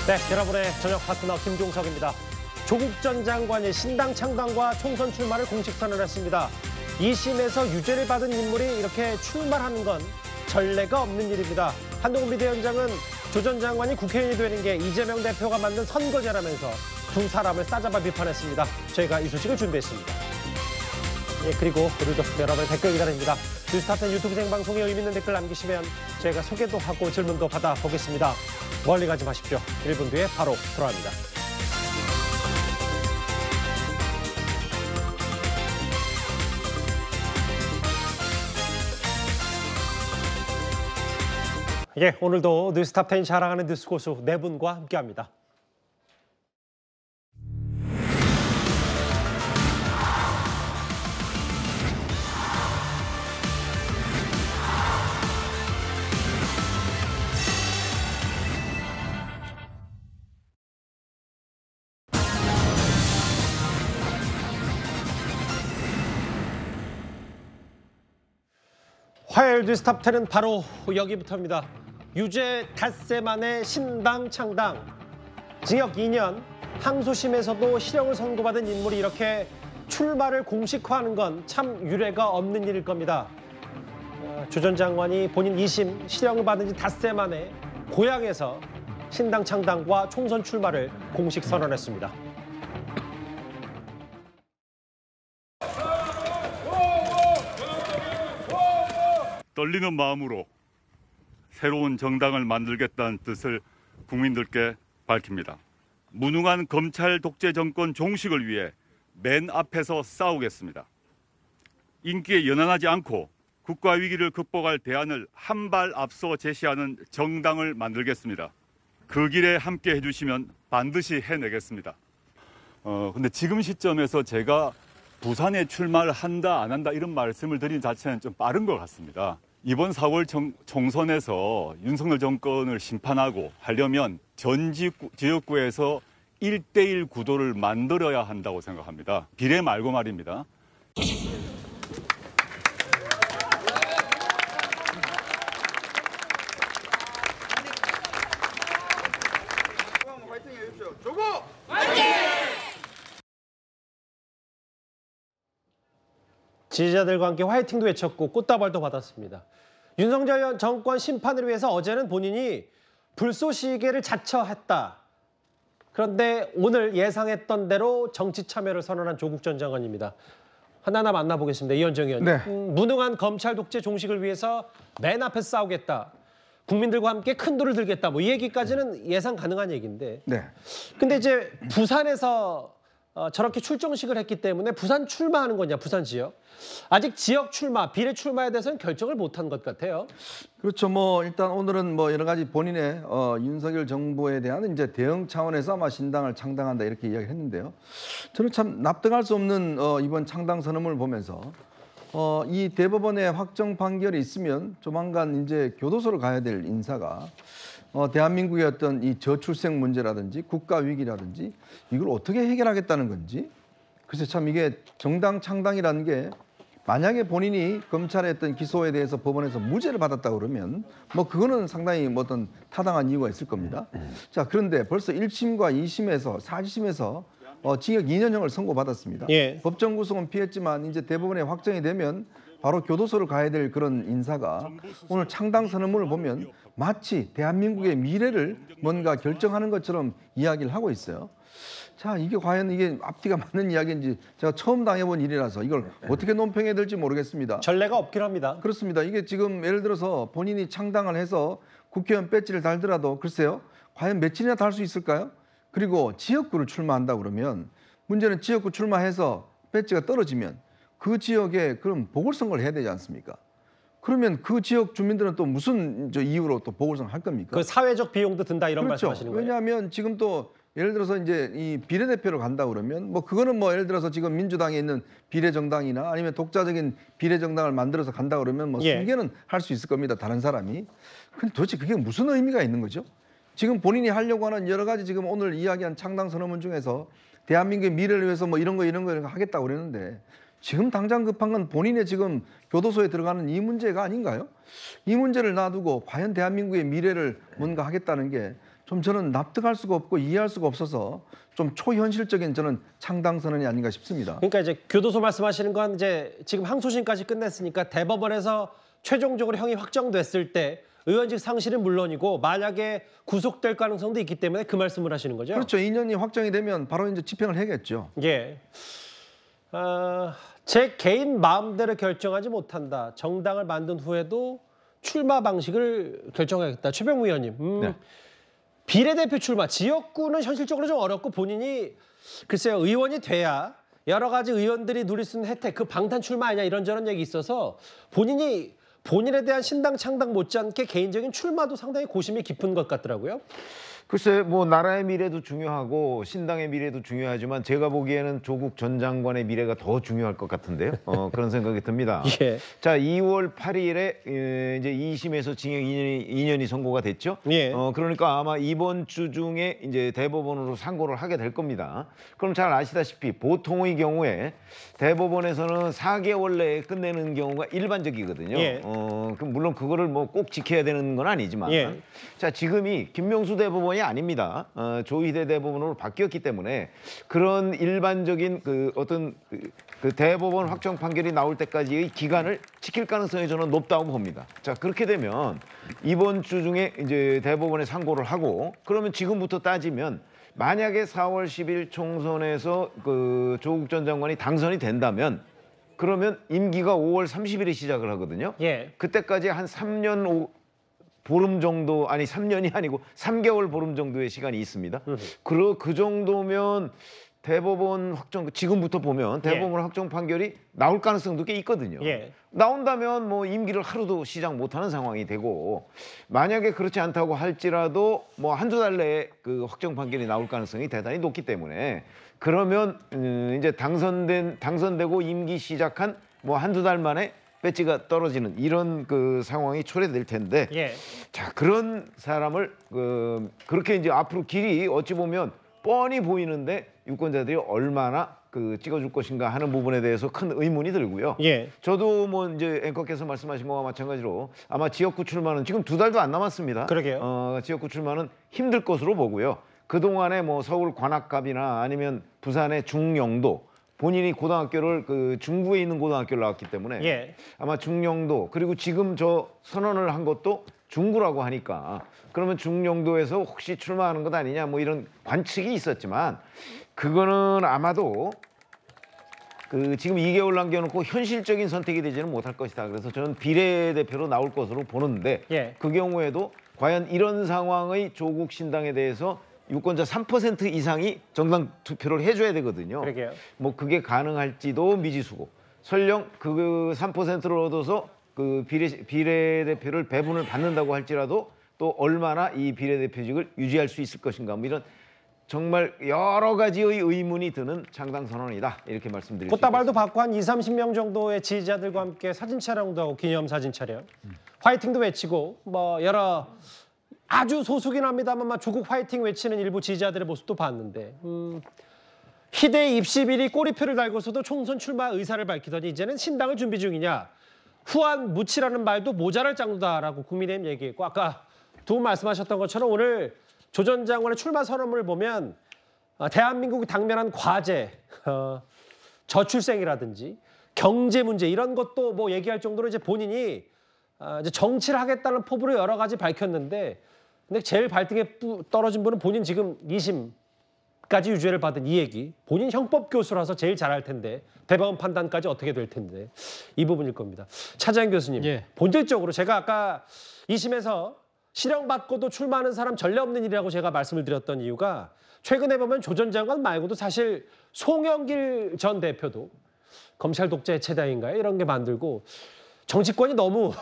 네, 여러분의 저녁 파트너 김종석입니다. 조국 전 장관이 신당 창당과 총선 출마를 공식 선언했습니다. 2심에서 유죄를 받은 인물이 이렇게 출마하는 건 전례가 없는 일입니다. 한동훈 비대위원장은 조 전 장관이 국회의원이 되는 게 이재명 대표가 만든 선거제라면서 두 사람을 싸잡아 비판했습니다. 저희가 이 소식을 준비했습니다. 예, 그리고 오늘도 여러분의 댓글 기다립니다. 뉴스타트 유튜브 생방송에 의미 있는 댓글 남기시면 저희가 소개도 하고 질문도 받아보겠습니다. 멀리 가지 마십시오. 1분 뒤에 바로 돌아옵니다. 예, 오늘도 뉴스탑10 자랑하는 뉴스고수 네 분과 함께합니다. 화요일 뉴스탑10은 바로 여기부터입니다. 유죄 닷새 만에 신당 창당. 징역 2년, 항소심에서도 실형을 선고받은 인물이 이렇게 출마를 공식화하는 건 참 유례가 없는 일일 겁니다. 조 전 장관이 본인 2심 실형을 받은 지 닷새 만에 고향에서 신당 창당과 총선 출마를 공식 선언했습니다. 떨리는 마음으로 새로운 정당을 만들겠다는 뜻을 국민들께 밝힙니다. 무능한 검찰 독재 정권 종식을 위해 맨 앞에서 싸우겠습니다. 인기에 연연하지 않고 국가 위기를 극복할 대안을 한 발 앞서 제시하는 정당을 만들겠습니다. 그 길에 함께 해주시면 반드시 해내겠습니다. 근데 지금 시점에서 제가 부산에 출마를 한다 안 한다 이런 말씀을 드린 자체는 좀 빠른 것 같습니다. 이번 4월 총선에서 윤석열 정권을 심판하고 하려면 전 지역구에서 1대1 구도를 만들어야 한다고 생각합니다. 비례 말고 말입니다. 지지자들과 함께 화이팅도 외쳤고 꽃다발도 받았습니다. 윤석열 정권 심판을 위해서 어제는 본인이 불쏘시개를 자처했다. 그런데 오늘 예상했던 대로 정치 참여를 선언한 조국 전 장관입니다. 하나하나 만나보겠습니다. 이현정 의원. 네. 무능한 검찰 독재 종식을 위해서 맨 앞에 싸우겠다. 국민들과 함께 큰 돌을 들겠다. 뭐 이 얘기까지는 예상 가능한 얘기인데. 네. 근데 이제 부산에서 저렇게 출정식을 했기 때문에 부산 출마하는 거냐, 부산 지역. 아직 지역 출마, 비례 출마에 대해서는 결정을 못한 것 같아요. 그렇죠. 뭐 일단 오늘은 뭐 여러 가지 본인의 윤석열 정부에 대한 이제 대응 차원에서 아마 신당을 창당한다 이렇게 이야기를 했는데요. 저는 참 납득할 수 없는 이번 창당 선언을 보면서 이 대법원의 확정 판결이 있으면 조만간 이제 교도소를 가야 될 인사가 대한민국의 어떤 이 저출생 문제라든지 국가 위기라든지 이걸 어떻게 해결하겠다는 건지 글쎄 참 이게 정당 창당이라는 게 만약에 본인이 검찰의 어떤 기소에 대해서 법원에서 무죄를 받았다 그러면 뭐 그거는 상당히 뭐 어떤 타당한 이유가 있을 겁니다. 자, 그런데 벌써 1심과 2심에서 4심에서 징역 2년형을 선고받았습니다. 예. 법정 구속은 피했지만 이제 대법원에 확정이 되면 바로 교도소를 가야 될 그런 인사가 오늘 창당 선언문을 보면 마치 대한민국의 미래를 뭔가 결정하는 것처럼 이야기를 하고 있어요. 자, 이게 과연 이게 앞뒤가 맞는 이야기인지 제가 처음 당해본 일이라서 이걸 어떻게 논평해야 될지 모르겠습니다. 전례가 없긴 합니다. 그렇습니다. 이게 지금 예를 들어서 본인이 창당을 해서 국회의원 배지를 달더라도 글쎄요. 과연 며칠이나 달 수 있을까요? 그리고 지역구를 출마한다 그러면 문제는 지역구 출마해서 배지가 떨어지면 그 지역에 그럼 보궐선거를 해야 되지 않습니까? 그러면 그 지역 주민들은 또 무슨 이유로 또 보궐선거 할 겁니까? 그 사회적 비용도 든다 이런 그렇죠. 말씀하시는 거예요? 왜냐하면 지금 또 예를 들어서 이제 이 비례대표를 간다 그러면 뭐 그거는 뭐 예를 들어서 지금 민주당에 있는 비례정당이나 아니면 독자적인 비례정당을 만들어서 간다 그러면 뭐 예. 승계는 할 수 있을 겁니다. 다른 사람이. 근데 도대체 그게 무슨 의미가 있는 거죠? 지금 본인이 하려고 하는 여러 가지 지금 오늘 이야기한 창당 선언문 중에서 대한민국의 미래를 위해서 뭐 이런 거 하겠다고 그랬는데 지금 당장 급한 건 본인의 지금 교도소에 들어가는 이 문제가 아닌가요? 이 문제를 놔두고 과연 대한민국의 미래를 뭔가 하겠다는 게 좀 저는 납득할 수가 없고 이해할 수가 없어서 좀 초현실적인 저는 창당 선언이 아닌가 싶습니다. 그러니까 이제 교도소 말씀하시는 건 이제 지금 항소심까지 끝냈으니까 대법원에서 최종적으로 형이 확정됐을 때 의원직 상실은 물론이고 만약에 구속될 가능성도 있기 때문에 그 말씀을 하시는 거죠? 그렇죠. 2년이 확정이 되면 바로 이제 집행을 해야겠죠. 예. 제 개인 마음대로 결정하지 못한다. 정당을 만든 후에도 출마 방식을 결정하겠다. 최병무 의원님. 네. 비례대표 출마. 지역구는 현실적으로 좀 어렵고 본인이 글쎄요. 의원이 돼야 여러 가지 의원들이 누릴 수 있는 혜택. 그 방탄 출마 아니냐 이런저런 얘기 있어서 본인에 대한 신당 창당 못지않게 개인적인 출마도 상당히 고심이 깊은 것 같더라고요. 글쎄 뭐 나라의 미래도 중요하고 신당의 미래도 중요하지만 제가 보기에는 조국 전 장관의 미래가 더 중요할 것 같은데요. 그런 생각이 듭니다. 예. 자, 2월 8일에 이제 2심에서 징역 2년이 선고가 됐죠. 예. 그러니까 아마 이번 주 중에 이제 대법원으로 상고를 하게 될 겁니다. 그럼 잘 아시다시피 보통의 경우에 대법원에서는 4개월 내에 끝내는 경우가 일반적이거든요. 예. 물론 그거를 뭐 꼭 지켜야 되는 건 아니지만 예. 자, 지금이 김명수 대법원이 아닙니다. 조희대 대법원으로 바뀌었기 때문에 그런 일반적인 그 어떤 그 대법원 확정 판결이 나올 때까지의 기간을 지킬 가능성이 저는 높다고 봅니다. 자, 그렇게 되면 이번 주 중에 이제 대법원에 상고를 하고 그러면 지금부터 따지면 만약에 4월 10일 총선에서 그 조국 전 장관이 당선이 된다면 그러면 임기가 5월 30일에 시작을 하거든요. 예. 그때까지 한 3년 보름 정도, 아니 3년이 아니고 3개월 보름 정도의 시간이 있습니다. 그 정도면 대법원 확정, 지금부터 보면 대법원 확정 판결이 나올 가능성도 꽤 있거든요. 예. 나온다면 뭐 임기를 하루도 시작 못하는 상황이 되고 만약에 그렇지 않다고 할지라도 뭐 한두 달 내에 그 확정 판결이 나올 가능성이 대단히 높기 때문에 그러면 이제 당선되고 임기 시작한 뭐 한두 달 만에 배지가 떨어지는 이런 그 상황이 초래될 텐데 예. 자, 그런 사람을 그렇게 이제 앞으로 길이 어찌 보면 뻔히 보이는데 유권자들이 얼마나 찍어줄 것인가 하는 부분에 대해서 큰 의문이 들고요. 예. 저도 뭐 이제 앵커께서 말씀하신 거와 마찬가지로 아마 지역구 출마는 지금 2달도 안 남았습니다. 그러게요. 지역구 출마는 힘들 것으로 보고요. 그동안에 뭐 서울 관악갑이나 아니면 부산의 중영도 본인이 고등학교를 중구에 있는 고등학교를 나왔기 때문에 예. 아마 중영도 그리고 지금 저 선언을 한 것도 중구라고 하니까 그러면 중영도에서 혹시 출마하는 것 아니냐 뭐 이런 관측이 있었지만 그거는 아마도 지금 2개월 남겨놓고 현실적인 선택이 되지는 못할 것이다. 그래서 저는 비례대표로 나올 것으로 보는데 예. 그 경우에도 과연 이런 상황의 조국 신당에 대해서 유권자 3% 이상이 정당 투표를 해줘야 되거든요. 그러게요. 뭐 그게 가능할지도 미지수고 설령 그 3%를 얻어서 그 비례대표를 배분을 받는다고 할지라도 또 얼마나 이 비례대표직을 유지할 수 있을 것인가 뭐 이런 정말 여러 가지의 의문이 드는 창당 선언이다 이렇게 말씀드릴 수 꽃다발도 있겠습니다. 받고 한 20-30명 정도의 지지자들과 함께 사진 촬영도 하고 기념사진 촬영, 화이팅도 외치고 뭐 여러 아주 소수긴 합니다만 조국 화이팅 외치는 일부 지지자들의 모습도 봤는데 희대의 입시비리 꼬리표를 달고서도 총선 출마 의사를 밝히더니 이제는 신당을 준비 중이냐. 후한 무치라는 말도 모자랄 정도다라고 국민의힘 얘기했고 아까 두 분 말씀하셨던 것처럼 오늘 조 전 장관의 출마 선언문을 보면 대한민국이 당면한 과제, 저출생이라든지 경제 문제 이런 것도 뭐 얘기할 정도로 이제 본인이 이제 정치를 하겠다는 포부를 여러 가지 밝혔는데 근데 제일 발등에 떨어진 분은 본인 지금 2심까지 유죄를 받은 이 얘기. 본인 형법 교수라서 제일 잘할 텐데 대법원 판단까지 어떻게 될 텐데 이 부분일 겁니다. 차재현 교수님, 예. 본질적으로 제가 아까 2심에서 실형받고도 출마하는 사람 전례 없는 일이라고 제가 말씀을 드렸던 이유가 최근에 보면 조 전 장관 말고도 사실 송영길 전 대표도 검찰 독재 최다인가요? 이런 게 만들고 정치권이 너무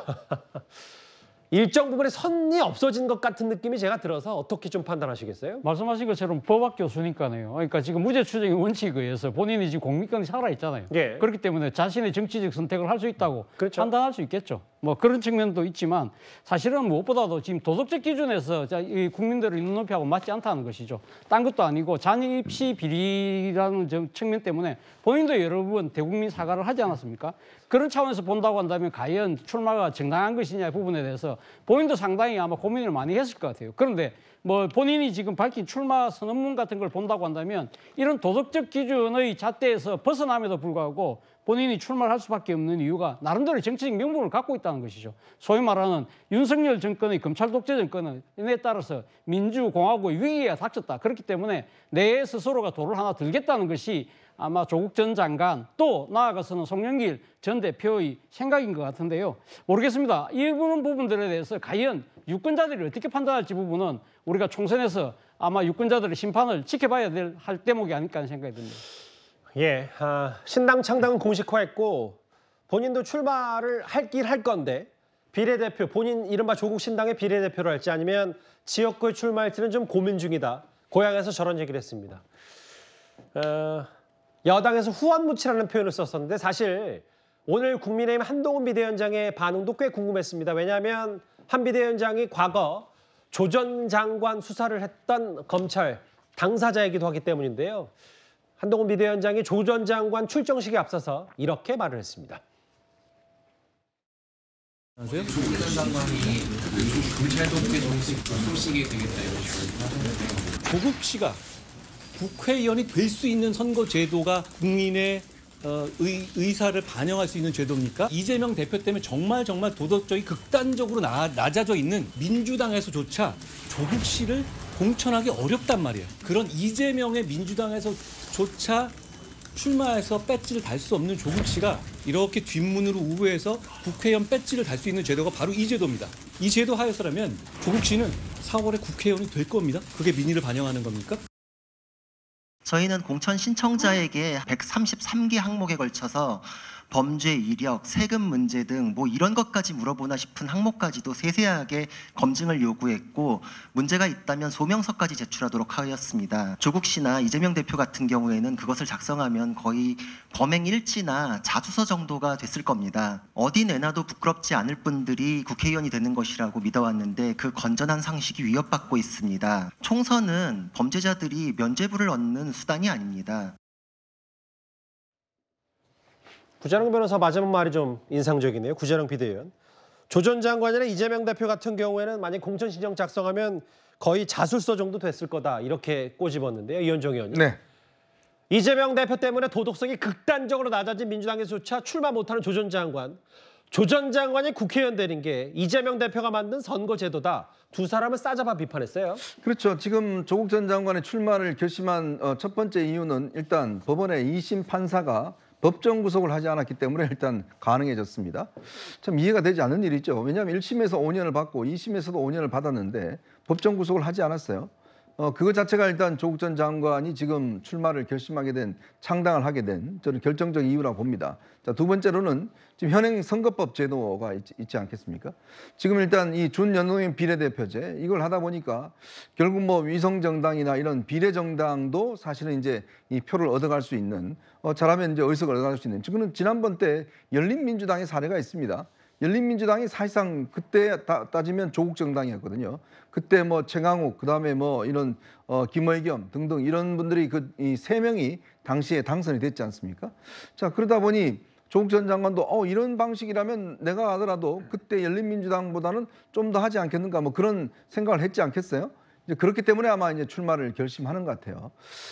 일정 부분에 선이 없어진 것 같은 느낌이 제가 들어서 어떻게 좀 판단하시겠어요? 말씀하신 것처럼 법학 교수니까요. 그러니까 지금 무죄 추정의 원칙에 의해서 본인이 지금 공민권이 살아 있잖아요. 예. 그렇기 때문에 자신의 정치적 선택을 할 수 있다고 그렇죠. 판단할 수 있겠죠. 뭐 그런 측면도 있지만 사실은 무엇보다도 지금 도덕적 기준에서 이 국민들의 눈높이하고 맞지 않다는 것이죠. 딴 것도 아니고 잔입 입시 비리라는 측면 때문에 본인도 여러 번 대국민 사과를 하지 않았습니까? 그런 차원에서 본다고 한다면 과연 출마가 정당한 것이냐 부분에 대해서 대해서 본인도 상당히 아마 고민을 많이 했을 것 같아요. 그런데 뭐 본인이 지금 밝힌 출마 선언문 같은 걸 본다고 한다면 이런 도덕적 기준의 잣대에서 벗어남에도 불구하고 본인이 출마를 할 수밖에 없는 이유가 나름대로 정치적 명분을 갖고 있다는 것이죠. 소위 말하는 윤석열 정권의 검찰 독재 정권에 따라서 민주공화국의 위기가 닥쳤다. 그렇기 때문에 내 스스로가 도를 하나 들겠다는 것이 아마 조국 전 장관 또 나아가서는 송영길 전 대표의 생각인 것 같은데요. 모르겠습니다. 이 부분들에 대해서 과연 유권자들이 어떻게 판단할지 부분은 우리가 총선에서 아마 유권자들의 심판을 지켜봐야 할 대목이 아닐까 하는 생각이 듭니다. 예, 신당 창당은 공식화했고 본인도 출마를 할 건데 비례대표, 본인 이른바 조국 신당의 비례대표를 할지 아니면 지역구에 출마할지는 좀 고민 중이다. 고향에서 저런 얘기를 했습니다. 여당에서 후원무치라는 표현을 썼었는데 사실 오늘 국민의힘 한동훈 비대위원장의 반응도 꽤 궁금했습니다. 왜냐하면 한 비대위원장이 과거 조 전 장관 수사를 했던 검찰 당사자이기도 하기 때문인데요. 한동훈 비대위원장이 조 전 장관 출정식에 앞서서 이렇게 말을 했습니다. 조국 전 장관이 검찰 독재 정식 소식이 되겠다 이런 식으로 하셨는데요. 조국 씨가 국회의원이 될 수 있는 선거 제도가 국민의 의사를 반영할 수 있는 제도입니까? 이재명 대표 때문에 정말 도덕적이 극단적으로 낮아져 있는 민주당에서조차 조국 씨를 공천하기 어렵단 말이에요. 그런 이재명의 민주당에서조차 출마해서 배지를 달 수 없는 조국 씨가 이렇게 뒷문으로 우회해서 국회의원 배지를 달 수 있는 제도가 바로 이 제도입니다. 이 제도 하에서라면 조국 씨는 4월에 국회의원이 될 겁니다. 그게 민의를 반영하는 겁니까? 저희는 공천 신청자에게 133개 항목에 걸쳐서 범죄 이력, 세금 문제 등 뭐 이런 것까지 물어보나 싶은 항목까지도 세세하게 검증을 요구했고 문제가 있다면 소명서까지 제출하도록 하였습니다. 조국 씨나 이재명 대표 같은 경우에는 그것을 작성하면 거의 범행 일지나 자수서 정도가 됐을 겁니다. 어디 내놔도 부끄럽지 않을 분들이 국회의원이 되는 것이라고 믿어왔는데 그 건전한 상식이 위협받고 있습니다. 총선은 범죄자들이 면죄부를 얻는 수단이 아닙니다. 구자룡 변호사 마지막 말이 좀 인상적이네요. 구자룡 비대위원. 조 전 장관이나 이재명 대표 같은 경우에는 만약 공천 신청 작성하면 거의 자술서 정도 됐을 거다 이렇게 꼬집었는데요. 이현정 의원이. 네. 이재명 대표 때문에 도덕성이 극단적으로 낮아진 민주당에서조차 출마 못하는 조 전 장관. 조 전 장관이 국회의원 되는 게 이재명 대표가 만든 선거제도다. 두 사람을 싸잡아 비판했어요. 그렇죠. 지금 조국 전 장관의 출마를 결심한 첫 번째 이유는 일단 법원의 2심 판사가 법정 구속을 하지 않았기 때문에 일단 가능해졌습니다. 참 이해가 되지 않는 일이죠. 왜냐하면 1심에서 5년을 받고 2심에서도 5년을 받았는데 법정 구속을 하지 않았어요. 그것 자체가 일단 조국 전 장관이 지금 출마를 결심하게 된, 창당을 하게 된 저는 결정적 이유라고 봅니다. 자, 두 번째로는 지금 현행 선거법 제도가 있지 않겠습니까? 지금 일단 이 준연동형 비례대표제 이걸 하다 보니까 결국 뭐 위성정당이나 이런 비례정당도 사실은 이제 이 표를 얻어갈 수 있는, 잘하면 이제 의석을 얻어갈 수 있는, 지금은 지난번 때 열린민주당의 사례가 있습니다. 열린민주당이 사실상 그때 따지면 조국 정당이었거든요. 그때 뭐 최강욱, 그다음에 뭐 이런 김의겸 등등 이런 분들이 이 세 명이 당시에 당선이 됐지 않습니까? 자, 그러다 보니 조국 전 장관도 이런 방식이라면 내가 하더라도 그때 열린민주당보다는 좀 더 하지 않겠는가 뭐 그런 생각을 했지 않겠어요? 이제 그렇기 때문에 아마 이제 출마를 결심하는 것 같아요.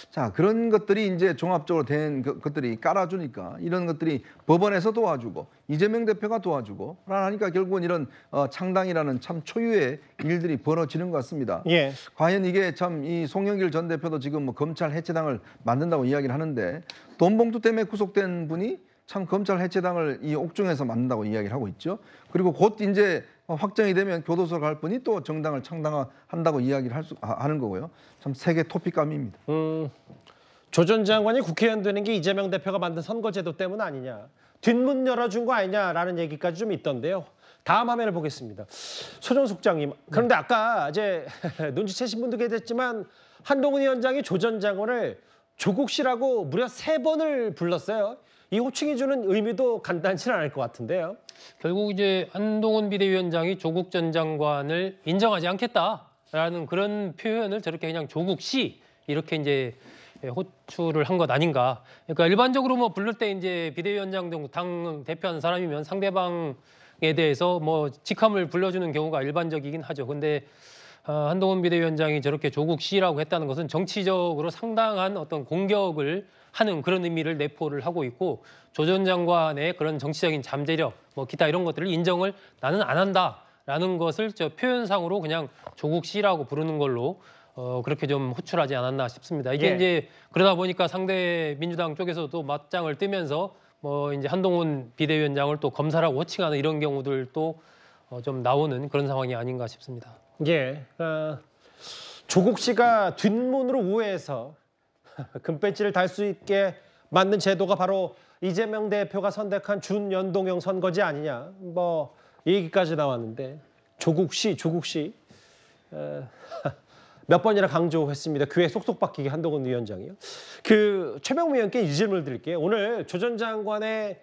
자, 그런 것들이 이제 종합적으로 된 것들이 깔아주니까 이런 것들이 법원에서 도와주고 이재명 대표가 도와주고 하니까 결국은 이런 창당이라는 참 초유의 일들이 벌어지는 것 같습니다. 예. 과연 이게 참 이 송영길 전 대표도 지금 뭐 검찰 해체당을 만든다고 이야기를 하는데 돈 봉투 때문에 구속된 분이 참 검찰 해체당을 이 옥중에서 만든다고 이야기를 하고 있죠. 그리고 곧 이제 확정이 되면 교도소 갈 분이 또 정당을 창당한다고 이야기를 하는 거고요. 참 세계 토픽감입니다. 조 전 장관이 국회의원 되는 게 이재명 대표가 만든 선거제도 때문 아니냐. 뒷문 열어준 거 아니냐라는 얘기까지 좀 있던데요. 다음 화면을 보겠습니다. 소정숙장님. 그런데 아까 이제 눈치채신 분도 계셨지만 한동훈 위원장이 조 전 장관을 조국 씨라고 무려 3번을 불렀어요. 이 호칭이 주는 의미도 간단치는 않을 것 같은데요. 결국 이제 한동훈 비대위원장이 조국 전 장관을 인정하지 않겠다라는 그런 표현을 저렇게 그냥 조국 씨 이렇게 이제 호출을 한 것 아닌가. 그러니까 일반적으로 뭐 부를 때 이제 비대위원장 등 당 대표하는 사람이면 상대방 대해서 뭐 직함을 불러주는 경우가 일반적이긴 하죠. 근데 한동훈 비대위원장이 저렇게 조국 씨라고 했다는 것은 정치적으로 상당한 어떤 공격을 하는 그런 의미를 내포를 하고 있고 조 전 장관의 그런 정치적인 잠재력, 뭐 기타 이런 것들을 인정을 나는 안 한다라는 것을 저 표현상으로 그냥 조국 씨라고 부르는 걸로 그렇게 좀 호출하지 않았나 싶습니다. 이게 예. 이제 그러다 보니까 상대 민주당 쪽에서도 맞짱을 뜨면서 뭐 이제 한동훈 비대위원장을 또 검사라고 호칭하는 이런 경우들도 좀 나오는 그런 상황이 아닌가 싶습니다. 예, 조국 씨가 뒷문으로 우회해서 금배지를 달 수 있게 만든 제도가 바로 이재명 대표가 선택한 준연동형 선거제 아니냐. 뭐 이 얘기까지 나왔는데 조국 씨 몇 번이나 강조했습니다. 귀에 쏙쏙 박히게 한동훈 위원장이요. 그 최명무 의원께 이 질문을 드릴게요. 오늘 조 전 장관의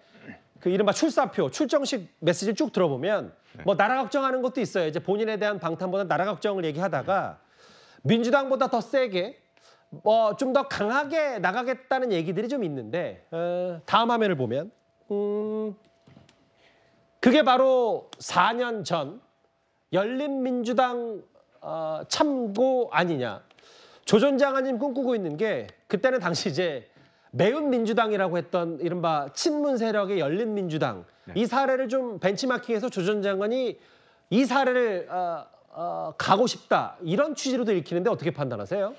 그 이른바 출사표, 출정식 메시지를 쭉 들어보면 뭐 나라 걱정하는 것도 있어요. 이제 본인에 대한 방탄보다 나라 걱정을 얘기하다가 민주당보다 더 세게 뭐 좀 더 강하게 나가겠다는 얘기들이 좀 있는데 다음 화면을 보면 그게 바로 4년 전 열린민주당 참고 아니냐. 조 전 장관님 꿈꾸고 있는 게 그때는 당시 이제 매운 민주당이라고 했던 이른바 친문 세력의 열린민주당 이 사례를 좀 벤치마킹해서 조 전 장관이 이 사례를 가고 싶다 이런 취지로도 읽히는데 어떻게 판단하세요?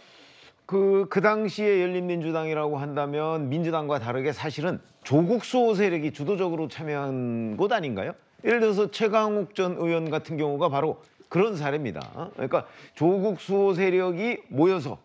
그 당시에 열린민주당이라고 한다면 민주당과 다르게 사실은 조국 수호 세력이 주도적으로 참여한 곳 아닌가요? 예를 들어서 최강욱 전 의원 같은 경우가 바로 그런 사례입니다. 그러니까 조국 수호 세력이 모여서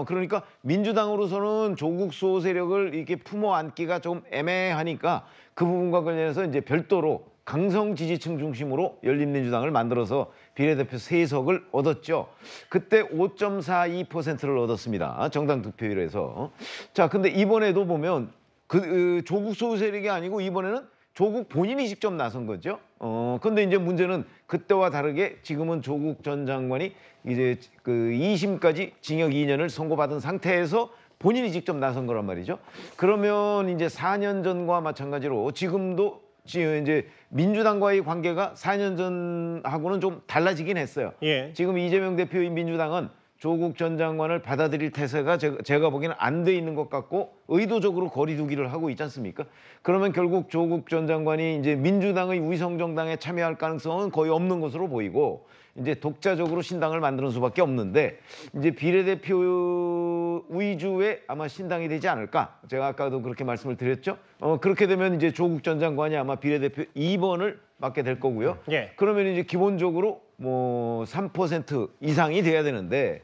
그러니까 민주당으로서는 조국 수호 세력을 이렇게 품어 안기가 좀 애매하니까 그 부분과 관련해서 이제 별도로 강성 지지층 중심으로 열린민주당을 만들어서 비례대표 3석을 얻었죠. 그때 5.42%를 얻었습니다. 정당 득표율에서. 자, 근데 이번에도 보면 그 조국 수호 세력이 아니고 이번에는 조국 본인이 직접 나선 거죠. 근데 이제 문제는 그때와 다르게 지금은 조국 전 장관이 이제 그 2심까지 징역 2년을 선고받은 상태에서 본인이 직접 나선 거란 말이죠. 그러면 이제 4년 전과 마찬가지로 지금도 이제 민주당과의 관계가 4년 전하고는 좀 달라지긴 했어요. 예. 지금 이재명 대표인 민주당은 조국 전 장관을 받아들일 태세가 제가 보기에는 안 돼 있는 것 같고 의도적으로 거리두기를 하고 있지 않습니까? 그러면 결국 조국 전 장관이 이제 민주당의 위성정당에 참여할 가능성은 거의 없는 것으로 보이고 이제 독자적으로 신당을 만드는 수밖에 없는데 이제 비례대표 위주의 아마 신당이 되지 않을까? 제가 아까도 그렇게 말씀을 드렸죠. 그렇게 되면 이제 조국 전 장관이 아마 비례대표 2번을 맡게 될 거고요. 예. 그러면 이제 기본적으로 뭐 3% 이상이 돼야 되는데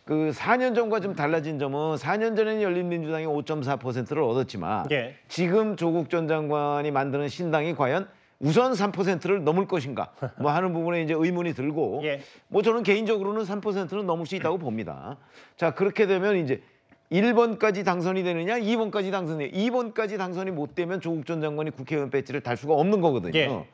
그 4년 전과 좀 달라진 점은 4년 전에는 열린민주당이 5.4%를 얻었지만 예. 지금 조국 전 장관이 만드는 신당이 과연 우선 3%를 넘을 것인가 뭐 하는 부분에 이제 의문이 들고 예. 뭐 저는 개인적으로는 3%는 넘을 수 있다고 봅니다. 자, 그렇게 되면 이제 1번까지 당선이 되느냐 2번까지 당선이 2번까지 당선이 못 되면 조국 전 장관이 국회의원 배지를 달 수가 없는 거거든요. 예.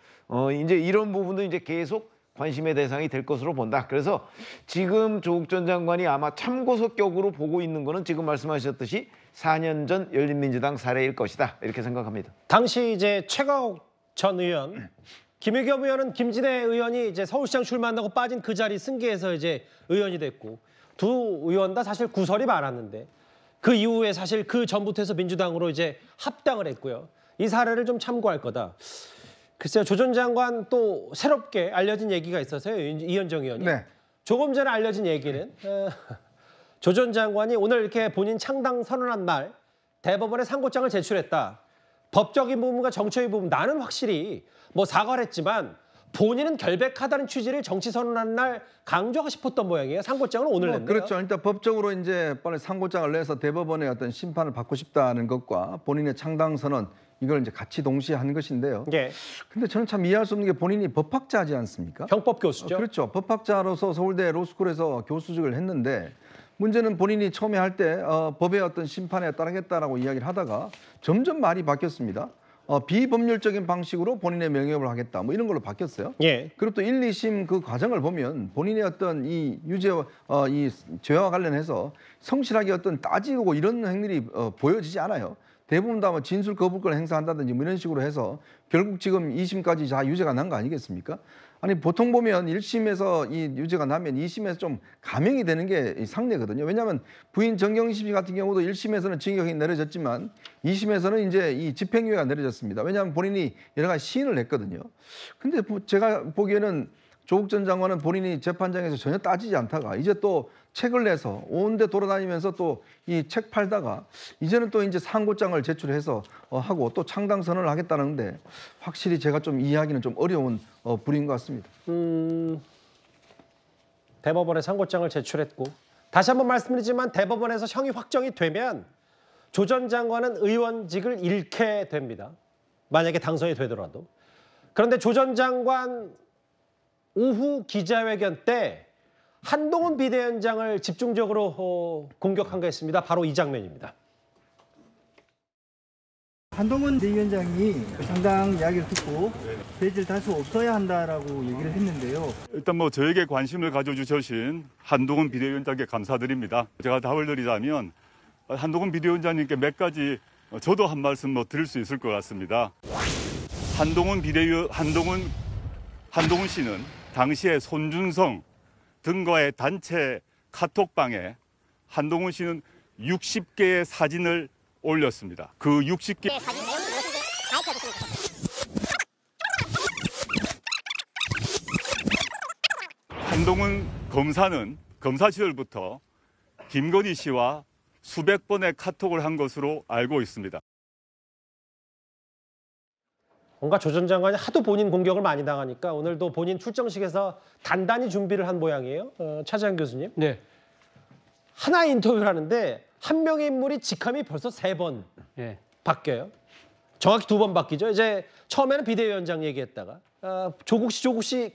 이제 이런 부분도 이제 계속 관심의 대상이 될 것으로 본다. 그래서 지금 조국 전 장관이 아마 참고서격으로 보고 있는 거는 지금 말씀하셨듯이 4년 전 열린민주당 사례일 것이다. 이렇게 생각합니다. 당시 이제 최강욱 전 의원, 김의겸 의원은 김진애 의원이 이제 서울시장 출마한다고 빠진 그 자리 승계해서 이제 의원이 됐고 두 의원 다 사실 구설이 많았는데 그 이후에 사실 그 전부터 해서 민주당으로 이제 합당을 했고요. 이 사례를 좀 참고할 거다. 글쎄요, 조 전 장관 또 새롭게 알려진 얘기가 있어서요. 이현정 의원이. 네. 조금 전에 알려진 얘기는 조 전 장관이 오늘 이렇게 본인 창당 선언한 날 대법원에 상고장을 제출했다. 법적인 부분과 정치의 부분 나는 확실히 뭐 사과를 했지만 본인은 결백하다는 취지를 정치 선언한 날 강조하고 싶었던 모양이에요. 상고장을 오늘 냈네요. 그렇죠. 일단 법적으로 이제 빨리 상고장을 내서 대법원의 어떤 심판을 받고 싶다는 것과 본인의 창당 선언 이걸 이제 같이 동시에 한 것인데요. 예. 근데 저는 참 이해할 수 없는 게 본인이 법학자지 않습니까? 형법 교수죠. 그렇죠. 법학자로서 서울대 로스쿨에서 교수직을 했는데 문제는 본인이 처음에 할 때 법의 어떤 심판에 따르겠다라고 이야기를 하다가 점점 말이 바뀌었습니다. 비법률적인 방식으로 본인의 명예업을 하겠다 뭐 이런 걸로 바뀌었어요. 예. 그리고 또 1, 2심 그 과정을 보면 본인의 어떤 이 유죄와 이 죄와 관련해서 성실하게 어떤 따지고 이런 행위들이 보여지지 않아요. 대부분 다 뭐 진술 거부권 행사한다든지 뭐 이런 식으로 해서 결국 지금 2심까지 다 유죄가 난 거 아니겠습니까? 아니 보통 보면 1심에서 이 유죄가 나면 2심에서 좀 감형이 되는 게 상례거든요. 왜냐하면 부인 정경심 씨 같은 경우도 1심에서는 징역이 내려졌지만 2심에서는 이제 이 집행유예가 내려졌습니다. 왜냐하면 본인이 여러 가지 시인을 했거든요. 근데 제가 보기에는 조국 전 장관은 본인이 재판장에서 전혀 따지지 않다가 이제 또 책을 내서 온 데 돌아다니면서 또 이 책 팔다가 이제는 또 이제 상고장을 제출해서 하고 또 창당 선언을 하겠다는데 확실히 제가 좀 이해하기는 좀 어려운 불인 것 같습니다. 대법원에 상고장을 제출했고 다시 한번 말씀드리지만 대법원에서 형이 확정이 되면 조 전 장관은 의원직을 잃게 됩니다. 만약에 당선이 되더라도. 그런데 조 전 장관 오후 기자회견 때 한동훈 비대위원장을 집중적으로 공격한 게 있습니다. 바로 이 장면입니다. 한동훈 비대위원장이 상당 이야기를 듣고 배질 다수 없어야 한다라고 얘기를 했는데요. 일단 뭐 저에게 관심을 가져주신 한동훈 비대위원장께 감사드립니다. 제가 답을 드리자면 한동훈 비대위원장님께 몇 가지 저도 한 말씀 뭐 드릴 수 있을 것 같습니다. 한동훈 씨는 당시에 손준성 등과의 단체 카톡방에 한동훈 씨는 60개의 사진을 올렸습니다. 그 60개 한동훈 검사는 검사 시절부터 김건희 씨와 수백 번의 카톡을 한 것으로 알고 있습니다. 뭔가 조 전 장관이 하도 본인 공격을 많이 당하니까 오늘도 본인 출정식에서 단단히 준비를 한 모양이에요. 차재한 교수님. 네. 하나 인터뷰를 하는데 한 명의 인물이 직함이 벌써 3번 예. 바뀌어요. 정확히 2번 바뀌죠. 이제 처음에는 비대위원장 얘기했다가 조국 씨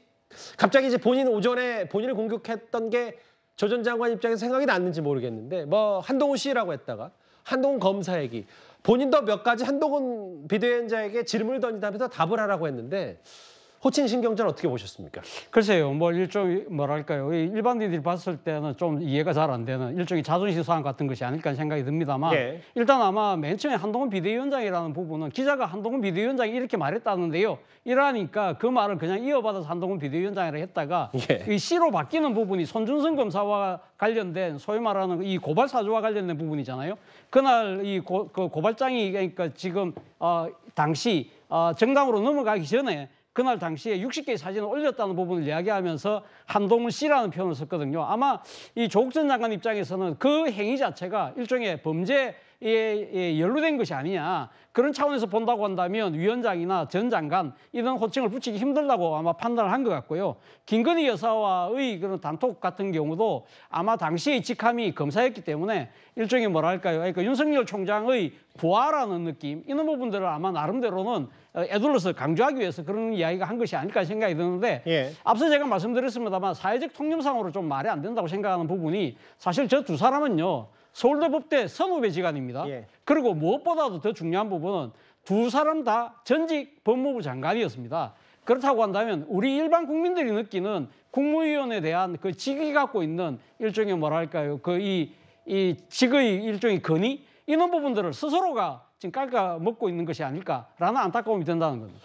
갑자기 이제 본인 오전에 본인을 공격했던 게 조 전 장관 입장에서 생각이 났는지 모르겠는데 뭐 한동훈 씨라고 했다가 한동훈 검사 얘기. 본인도 몇 가지 한동훈 비대위원장에게 질문을 던지다면서 답을 하라고 했는데 호칭 신경전 어떻게 보셨습니까? 글쎄요, 뭐 일종의 뭐랄까요, 일반인들이 봤을 때는 좀 이해가 잘 안 되는 일종의 자존심 상황 같은 것이 아닐까 생각이 듭니다만 예. 일단 아마 맨 처음에 한동훈 비대위원장이라는 부분은 기자가 한동훈 비대위원장이 이렇게 말했다는데요. 이러니까 그 말을 그냥 이어받아서 한동훈 비대위원장이라 했다가 예. 이 C로 바뀌는 부분이 손준성 검사와 관련된 소위 말하는 이 고발 사주와 관련된 부분이잖아요. 그날 그 고발장이 그러니까 지금 당시 정당으로 넘어가기 전에 그날 당시에 60개의 사진을 올렸다는 부분을 이야기하면서 한동훈 씨라는 표현을 썼거든요. 아마 이 조국 전 장관 입장에서는 그 행위 자체가 일종의 범죄에 연루된 것이 아니냐. 그런 차원에서 본다고 한다면 위원장이나 전 장관 이런 호칭을 붙이기 힘들다고 아마 판단을 한 것 같고요. 김건희 여사와의 그런 단톡 같은 경우도 아마 당시의 직함이 검사였기 때문에 일종의 뭐랄까요. 그러니까 윤석열 총장의 부하라는 느낌 이런 부분들을 아마 나름대로는 애둘러서 강조하기 위해서 그런 이야기가 한 것이 아닐까 생각이 드는데 예. 앞서 제가 말씀드렸습니다만 사회적 통념상으로 좀 말이 안 된다고 생각하는 부분이 사실 저 두 사람은요. 서울대 법대 선후배 지간입니다. 예. 그리고 무엇보다도 더 중요한 부분은 두 사람 다 전직 법무부 장관이었습니다. 그렇다고 한다면 우리 일반 국민들이 느끼는 국무위원에 대한 그 직위 갖고 있는 일종의 뭐랄까요. 이 직의 일종의 권위 이런 부분들을 스스로가 지금 깎아먹고 있는 것이 아닐까라는 안타까움이 든다는 겁니다.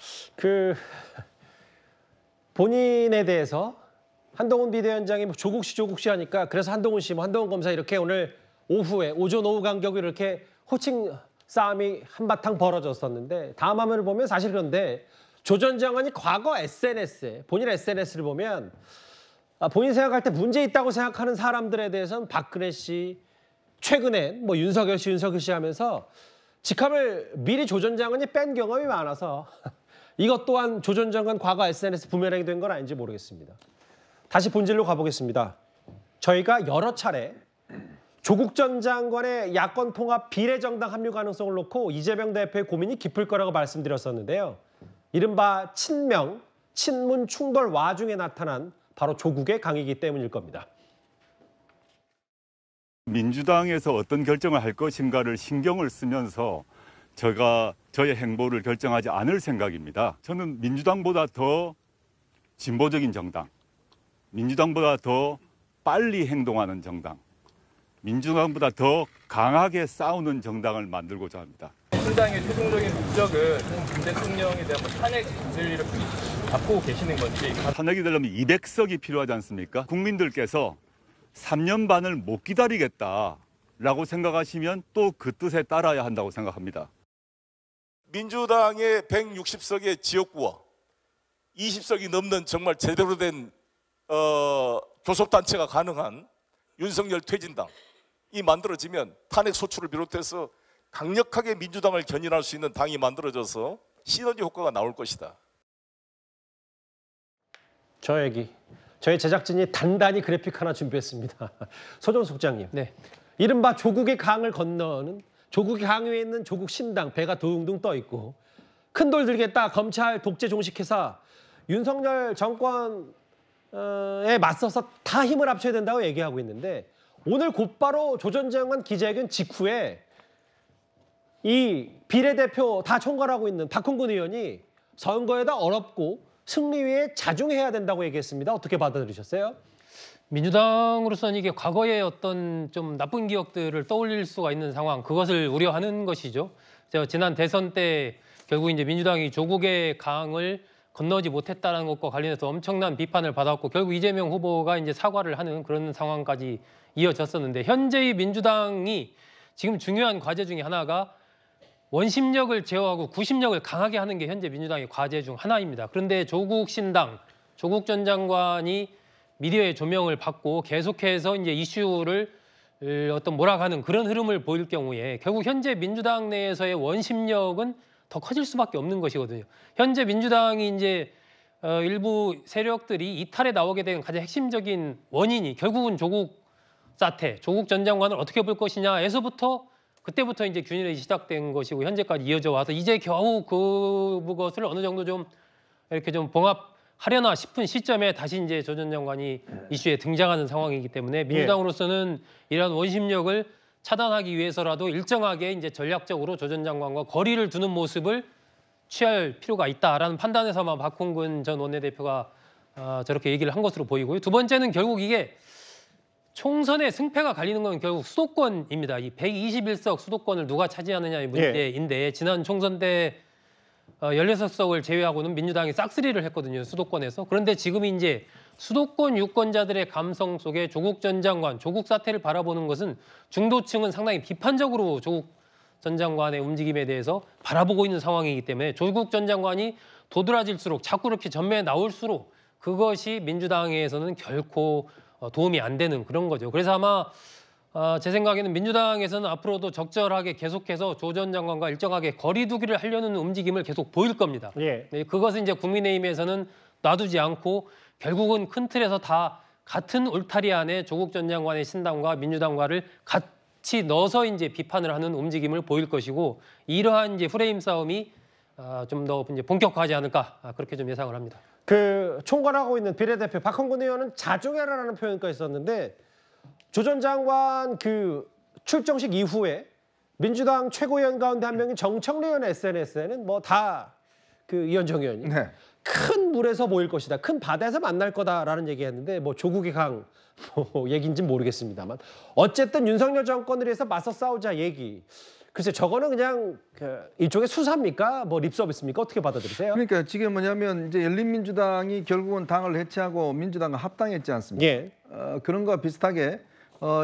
본인에 대해서 한동훈 비대위원장이 뭐 조국 씨 하니까 그래서 한동훈 씨, 뭐 한동훈 검사 이렇게 오늘 오후에 오전 오후 간격으로 이렇게 호칭 싸움이 한바탕 벌어졌었는데 다음 화면을 보면 사실 그런데 조 전 장관이 과거 SNS에 본인 SNS를 보면 본인 생각할 때 문제 있다고 생각하는 사람들에 대해서는 박근혜 씨, 최근엔 뭐 윤석열 씨 하면서 직함을 미리 조 전 장관이 뺀 경험이 많아서 이것 또한 조 전 장관 과거 SNS 부메랑이 된 건 아닌지 모르겠습니다. 다시 본질로 가보겠습니다. 저희가 여러 차례 조국 전 장관의 야권 통합 비례정당 합류 가능성을 놓고 이재명 대표의 고민이 깊을 거라고 말씀드렸었는데요. 이른바 친명, 친문 충돌 와중에 나타난 바로 조국의 강이기 때문일 겁니다. 민주당에서 어떤 결정을 할 것인가를 신경을 쓰면서 저의 행보를 결정하지 않을 생각입니다. 저는 민주당보다 더 진보적인 정당, 민주당보다 더 빨리 행동하는 정당, 민주당보다 더 강하게 싸우는 정당을 만들고자 합니다. 민주당의 최종적인 목적은 문 대통령에 대한 탄핵 진리를 갖고 계시는 건지. 탄핵이 되려면 200석이 필요하지 않습니까? 국민들께서 3년 반을 못 기다리겠다라고 생각하시면 또 그 뜻에 따라야 한다고 생각합니다. 민주당의 160석의 지역구와 20석이 넘는 정말 제대로 된 교섭단체가 가능한 윤석열 퇴진당이 만들어지면 탄핵 소추를 비롯해서 강력하게 민주당을 견인할 수 있는 당이 만들어져서 시너지 효과가 나올 것이다. 저희 제작진이 단단히 그래픽 하나 준비했습니다. 서정석 국장님. 네. 이른바 조국의 강을 건너는 조국의 강 위에 있는 조국 신당 배가 둥둥 떠 있고 큰 돌 들겠다 검찰 독재 종식회사 윤석열 정권에 맞서서 다 힘을 합쳐야 된다고 얘기하고 있는데 오늘 곧바로 조 전 장관 기자회견 직후에 이 비례대표 다 총괄하고 있는 박홍근 의원이 선거에다 어렵고 승리 위에 자중해야 된다고 얘기했습니다. 어떻게 받아들이셨어요? 민주당으로서는 이게 과거의 어떤 좀 나쁜 기억들을 떠올릴 수가 있는 상황, 그것을 우려하는 것이죠. 지난 대선 때 결국 이제 민주당이 조국의 강을 건너지 못했다는 것과 관련해서 엄청난 비판을 받았고 결국 이재명 후보가 이제 사과를 하는 그런 상황까지 이어졌었는데 현재의 민주당이 지금 중요한 과제 중에 하나가 원심력을 제어하고 구심력을 강하게 하는 게 현재 민주당의 과제 중 하나입니다. 그런데 조국 신당, 조국 전 장관이 미디어의 조명을 받고 계속해서 이제 이슈를 어떤 몰아가는 그런 흐름을 보일 경우에 결국 현재 민주당 내에서의 원심력은 더 커질 수밖에 없는 것이거든요. 현재 민주당이 이제 일부 세력들이 이탈에 나오게 된 가장 핵심적인 원인이 결국은 조국 사태, 조국 전 장관을 어떻게 볼 것이냐에서부터 그때부터 이제 균일이 시작된 것이고 현재까지 이어져 와서 이제 겨우 그것을 어느 정도 좀 이렇게 좀 봉합하려나 싶은 시점에 다시 이제 조 전 장관이 이슈에 등장하는 상황이기 때문에 민주당으로서는 이러한 원심력을 차단하기 위해서라도 일정하게 이제 전략적으로 조 전 장관과 거리를 두는 모습을 취할 필요가 있다라는 판단에서만 박홍근 전 원내대표가 저렇게 얘기를 한 것으로 보이고요. 두 번째는 결국 이게 총선의 승패가 갈리는 건 결국 수도권입니다. 이 121석 수도권을 누가 차지하느냐의 문제인데 지난 총선 때 16석을 제외하고는 민주당이 싹쓸이를 했거든요. 수도권에서. 그런데 지금 이제 수도권 유권자들의 감성 속에 조국 전 장관, 조국 사태를 바라보는 것은 중도층은 상당히 비판적으로 조국 전 장관의 움직임에 대해서 바라보고 있는 상황이기 때문에 조국 전 장관이 도드라질수록 자꾸 이렇게 전면에 나올수록 그것이 민주당에서는 결코 도움이 안 되는 그런 거죠. 그래서 아마 제 생각에는 민주당에서는 앞으로도 적절하게 계속해서 조 전 장관과 일정하게 거리두기를 하려는 움직임을 계속 보일 겁니다. 네, 그것은 이제 국민의힘에서는 놔두지 않고 결국은 큰 틀에서 다 같은 울타리 안에 조국 전 장관의 신당과 민주당과를 같이 넣어서 이제 비판을 하는 움직임을 보일 것이고 이러한 이제 프레임 싸움이 좀 더 이제 본격화하지 않을까 그렇게 좀 예상을 합니다. 그 총괄하고 있는 비례대표 박홍근 의원은 자중해라라는 표현까지 썼는데 조 전 장관 그 출정식 이후에 민주당 최고위원 가운데 한 명인 정청래 의원의 SNS에는 뭐 다 그 이현정 의원이 큰 물에서 모일 것이다, 큰 바다에서 만날 거다라는 얘기했는데 뭐 조국의 강 뭐 얘기인지 모르겠습니다만 어쨌든 윤석열 정권을 위해서 맞서 싸우자 얘기. 글쎄 저거는 그냥 일종의 수사입니까? 뭐 립서비스입니까? 어떻게 받아들이세요? 그러니까 지금 뭐냐면 이제 열린민주당이 결국은 당을 해체하고 민주당과 합당했지 않습니까? 그런 거와 비슷하게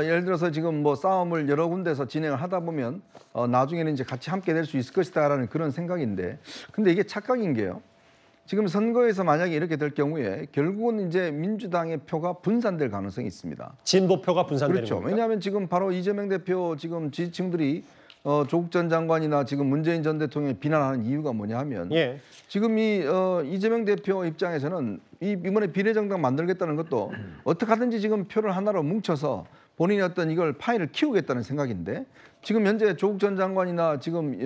예를 들어서 지금 뭐 싸움을 여러 군데서 진행을 하다 보면 나중에는 이제 같이 함께 될 수 있을 것이다라는 그런 생각인데 근데 이게 착각인 게요. 지금 선거에서 만약에 이렇게 될 경우에 결국은 이제 민주당의 표가 분산될 가능성이 있습니다. 진보표가 분산되는 그렇죠. 겁니까? 왜냐하면 지금 바로 이재명 대표 지금 지지층들이 조국 전 장관이나 지금 문재인 전 대통령을 비난하는 이유가 뭐냐 하면 지금 이 이재명 대표 입장에서는 이번에 비례정당 만들겠다는 것도 어떻게 하든지 지금 표를 하나로 뭉쳐서 본인이 어떤 이걸 파일을 키우겠다는 생각인데 지금 현재 조국 전 장관이나 지금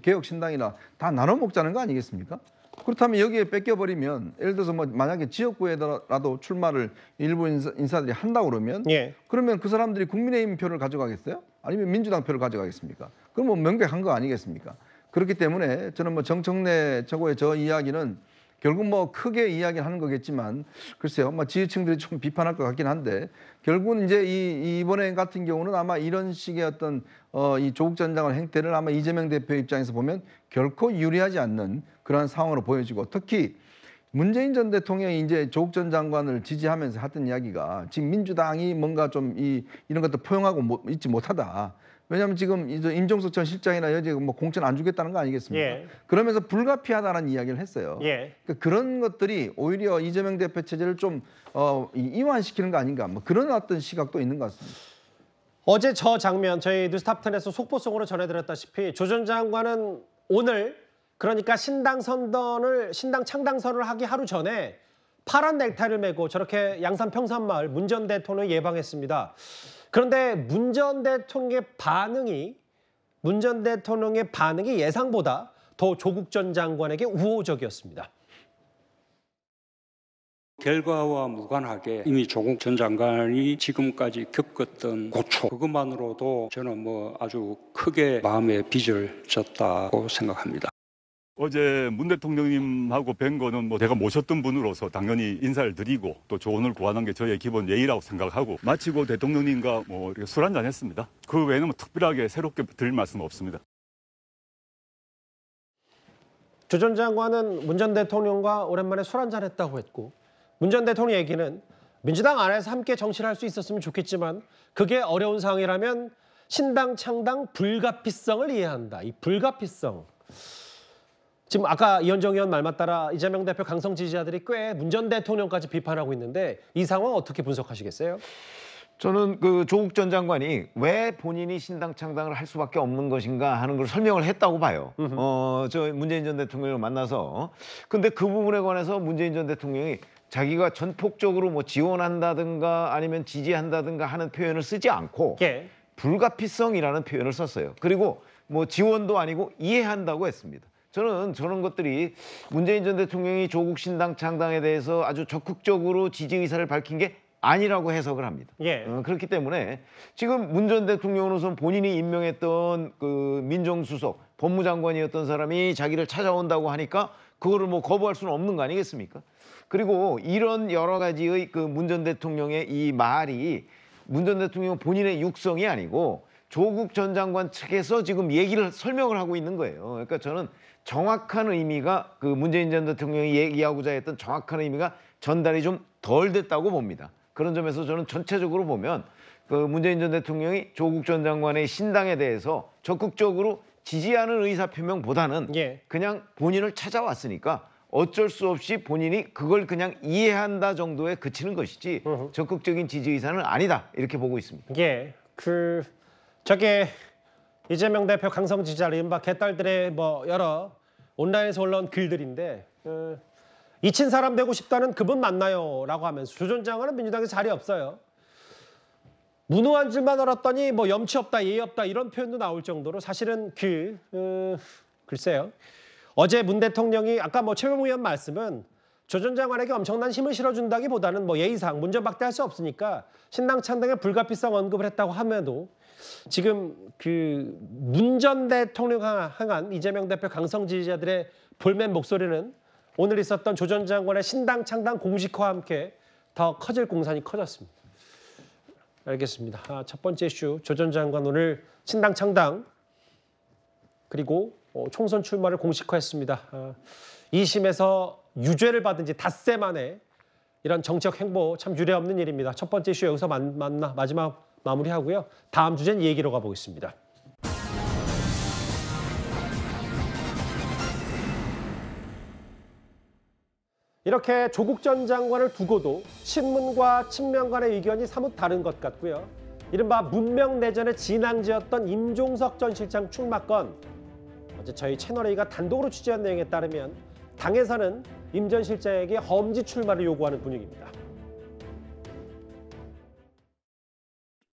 개혁신당이나 다 나눠 먹자는 거 아니겠습니까? 그렇다면 여기에 뺏겨버리면 예를 들어서 뭐 만약에 지역구에라도 출마를 일부 인사들이 한다고 그러면 그러면 그 사람들이 국민의힘 표를 가져가겠어요? 아니면 민주당 표를 가져가겠습니까? 그럼 뭐 명백한 거 아니겠습니까? 그렇기 때문에 저는 뭐 정청래 최고의 저 이야기는 결국 뭐 크게 이야기하는 거겠지만 글쎄요, 뭐 지지층들이 좀 비판할 것 같긴 한데 결국은 이제 이번에 같은 경우는 아마 이런 식의 어떤 이 조국 전 장관 행태를 아마 이재명 대표 입장에서 보면 결코 유리하지 않는 그러한 상황으로 보여지고 특히 문재인 전 대통령이 이제 조국 전 장관을 지지하면서 했던 이야기가 지금 민주당이 뭔가 좀 이런 것도 포용하고 있지 못하다. 왜냐하면 지금 이제 임종석 전 실장이나 여지 뭐 공천 안 주겠다는 거 아니겠습니까? 예. 그러면서 불가피하다는 이야기를 했어요. 예. 그러니까 그런 것들이 오히려 이재명 대표 체제를 좀 이완시키는 거 아닌가? 뭐 그런 어떤 시각도 있는 것 같습니다. 어제 저 장면 저희 뉴스탑10에서 속보송으로 전해드렸다시피 조 전 장관은 오늘 그러니까 신당 창당선을 하기 하루 전에 파란 넥타이를 메고 저렇게 양산 평산마을 문 전 대통령을 예방했습니다. 그런데 문 전 대통령의 반응이 예상보다 더 조국 전 장관에게 우호적이었습니다. 결과와 무관하게 이미 조국 전 장관이 지금까지 겪었던 고초 그것만으로도 저는 뭐 아주 크게 마음에 빚을 졌다고 생각합니다. 어제 문 대통령님하고 뵌 거는 뭐 제가 모셨던 분으로서 당연히 인사를 드리고 또 조언을 구하는 게 저의 기본 예의라고 생각하고 마치고 대통령님과 뭐 술 한잔 했습니다. 그 외에는 뭐 특별하게 새롭게 드릴 말씀은 없습니다. 조 전 장관은 문 전 대통령과 오랜만에 술 한잔 했다고 했고 문 전 대통령 얘기는 민주당 안에서 함께 정치를 할 수 있었으면 좋겠지만 그게 어려운 상황이라면 신당 창당 불가피성을 이해한다. 이 불가피성. 지금 아까 이현정 의원 말 맞따라 이재명 대표 강성 지지자들이 꽤 문 전 대통령까지 비판하고 있는데 이 상황 어떻게 분석하시겠어요? 저는 그 조국 전 장관이 왜 본인이 신당 창당을 할 수밖에 없는 것인가 하는 걸 설명을 했다고 봐요. 저 문재인 전 대통령을 만나서. 근데 그 부분에 관해서 문재인 전 대통령이 자기가 전폭적으로 뭐 지원한다든가 아니면 지지한다든가 하는 표현을 쓰지 않고 예. 불가피성이라는 표현을 썼어요. 그리고 뭐 지원도 아니고 이해한다고 했습니다. 저는 저런 것들이 문재인 전 대통령이 조국 신당 창당에 대해서 아주 적극적으로 지지 의사를 밝힌 게 아니라고 해석을 합니다. 예. 그렇기 때문에 지금 문 전 대통령으로선 본인이 임명했던 그 민정수석 법무장관이었던 사람이 자기를 찾아온다고 하니까 그거를 뭐 거부할 수는 없는 거 아니겠습니까? 그리고 이런 여러 가지의 그 문 전 대통령의 이 말이 문 전 대통령 본인의 육성이 아니고 조국 전 장관 측에서 지금 얘기를 설명을 하고 있는 거예요. 그러니까 저는 정확한 의미가 그 문재인 전 대통령이 얘기하고자 했던 정확한 의미가 전달이 좀 덜 됐다고 봅니다. 그런 점에서 저는 전체적으로 보면 그 문재인 전 대통령이 조국 전 장관의 신당에 대해서 적극적으로 지지하는 의사표명보다는 그냥 본인을 찾아왔으니까 어쩔 수 없이 본인이 그걸 그냥 이해한다 정도에 그치는 것이지 적극적인 지지 의사는 아니다 이렇게 보고 있습니다. 예, 저게 이재명 대표 강성 지지자 이른바 개딸들의 뭐 여러 온라인에서 올라온 글들인데 잊힌 사람 되고 싶다는 그분 만나요라고 하면서 조 전 장관은 민주당에 자리 없어요. 무능한 줄만 알았더니 뭐 염치 없다, 예의 없다 이런 표현도 나올 정도로 사실은 글쎄요. 어제 문 대통령이 아까 뭐 최병우 의원 말씀은 조 전 장관에게 엄청난 힘을 실어준다기보다는 뭐 예의상 문전박대할 수 없으니까 신당 창당의 불가피성 언급을 했다고 함에도 지금 그 문 전 대통령 향한 이재명 대표 강성 지지자들의 볼멘 목소리는 오늘 있었던 조 전 장관의 신당 창당 공식화와 함께 더 커질 공산이 커졌습니다. 알겠습니다. 첫 번째 이슈 조 전 장관 오늘 신당 창당 그리고 총선 출마를 공식화했습니다. 2심에서 유죄를 받은 지 닷새 만에 이런 정치적 행보 참 유례없는 일입니다. 첫 번째 이슈 여기서 마지막 마무리하고요. 다음 주제는 얘기로 가보겠습니다. 이렇게 조국 전 장관을 두고도 친문과 친명 간의 의견이 사뭇 다른 것 같고요. 이른바 문명대전의 진앙지였던 임종석 전 실장 출마건 어제 저희 채널A가 단독으로 취재한 내용에 따르면 당에서는 임 전 실장에게 험지 출마를 요구하는 분위기입니다.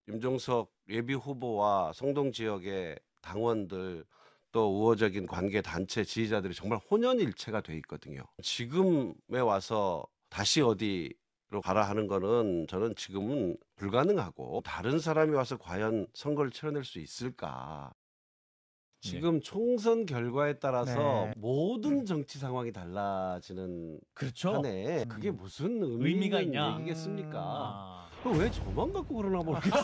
임종석 예비 후보와 성동 지역의 당원들 또 우호적인 관계 단체 지지자들이 정말 혼연일체가 돼 있거든요. 지금에 와서 다시 어디로 가라 하는 거는 저는 지금은 불가능하고 다른 사람이 와서 과연 선거를 치러낼 수 있을까. 지금 총선 결과에 따라서 네. 모든 정치 상황이 달라지는 그렇죠. 한에 그게 무슨 의미가 있는 있냐? 얘기겠습니까? 왜 저만 갖고 그러나 모르겠어요.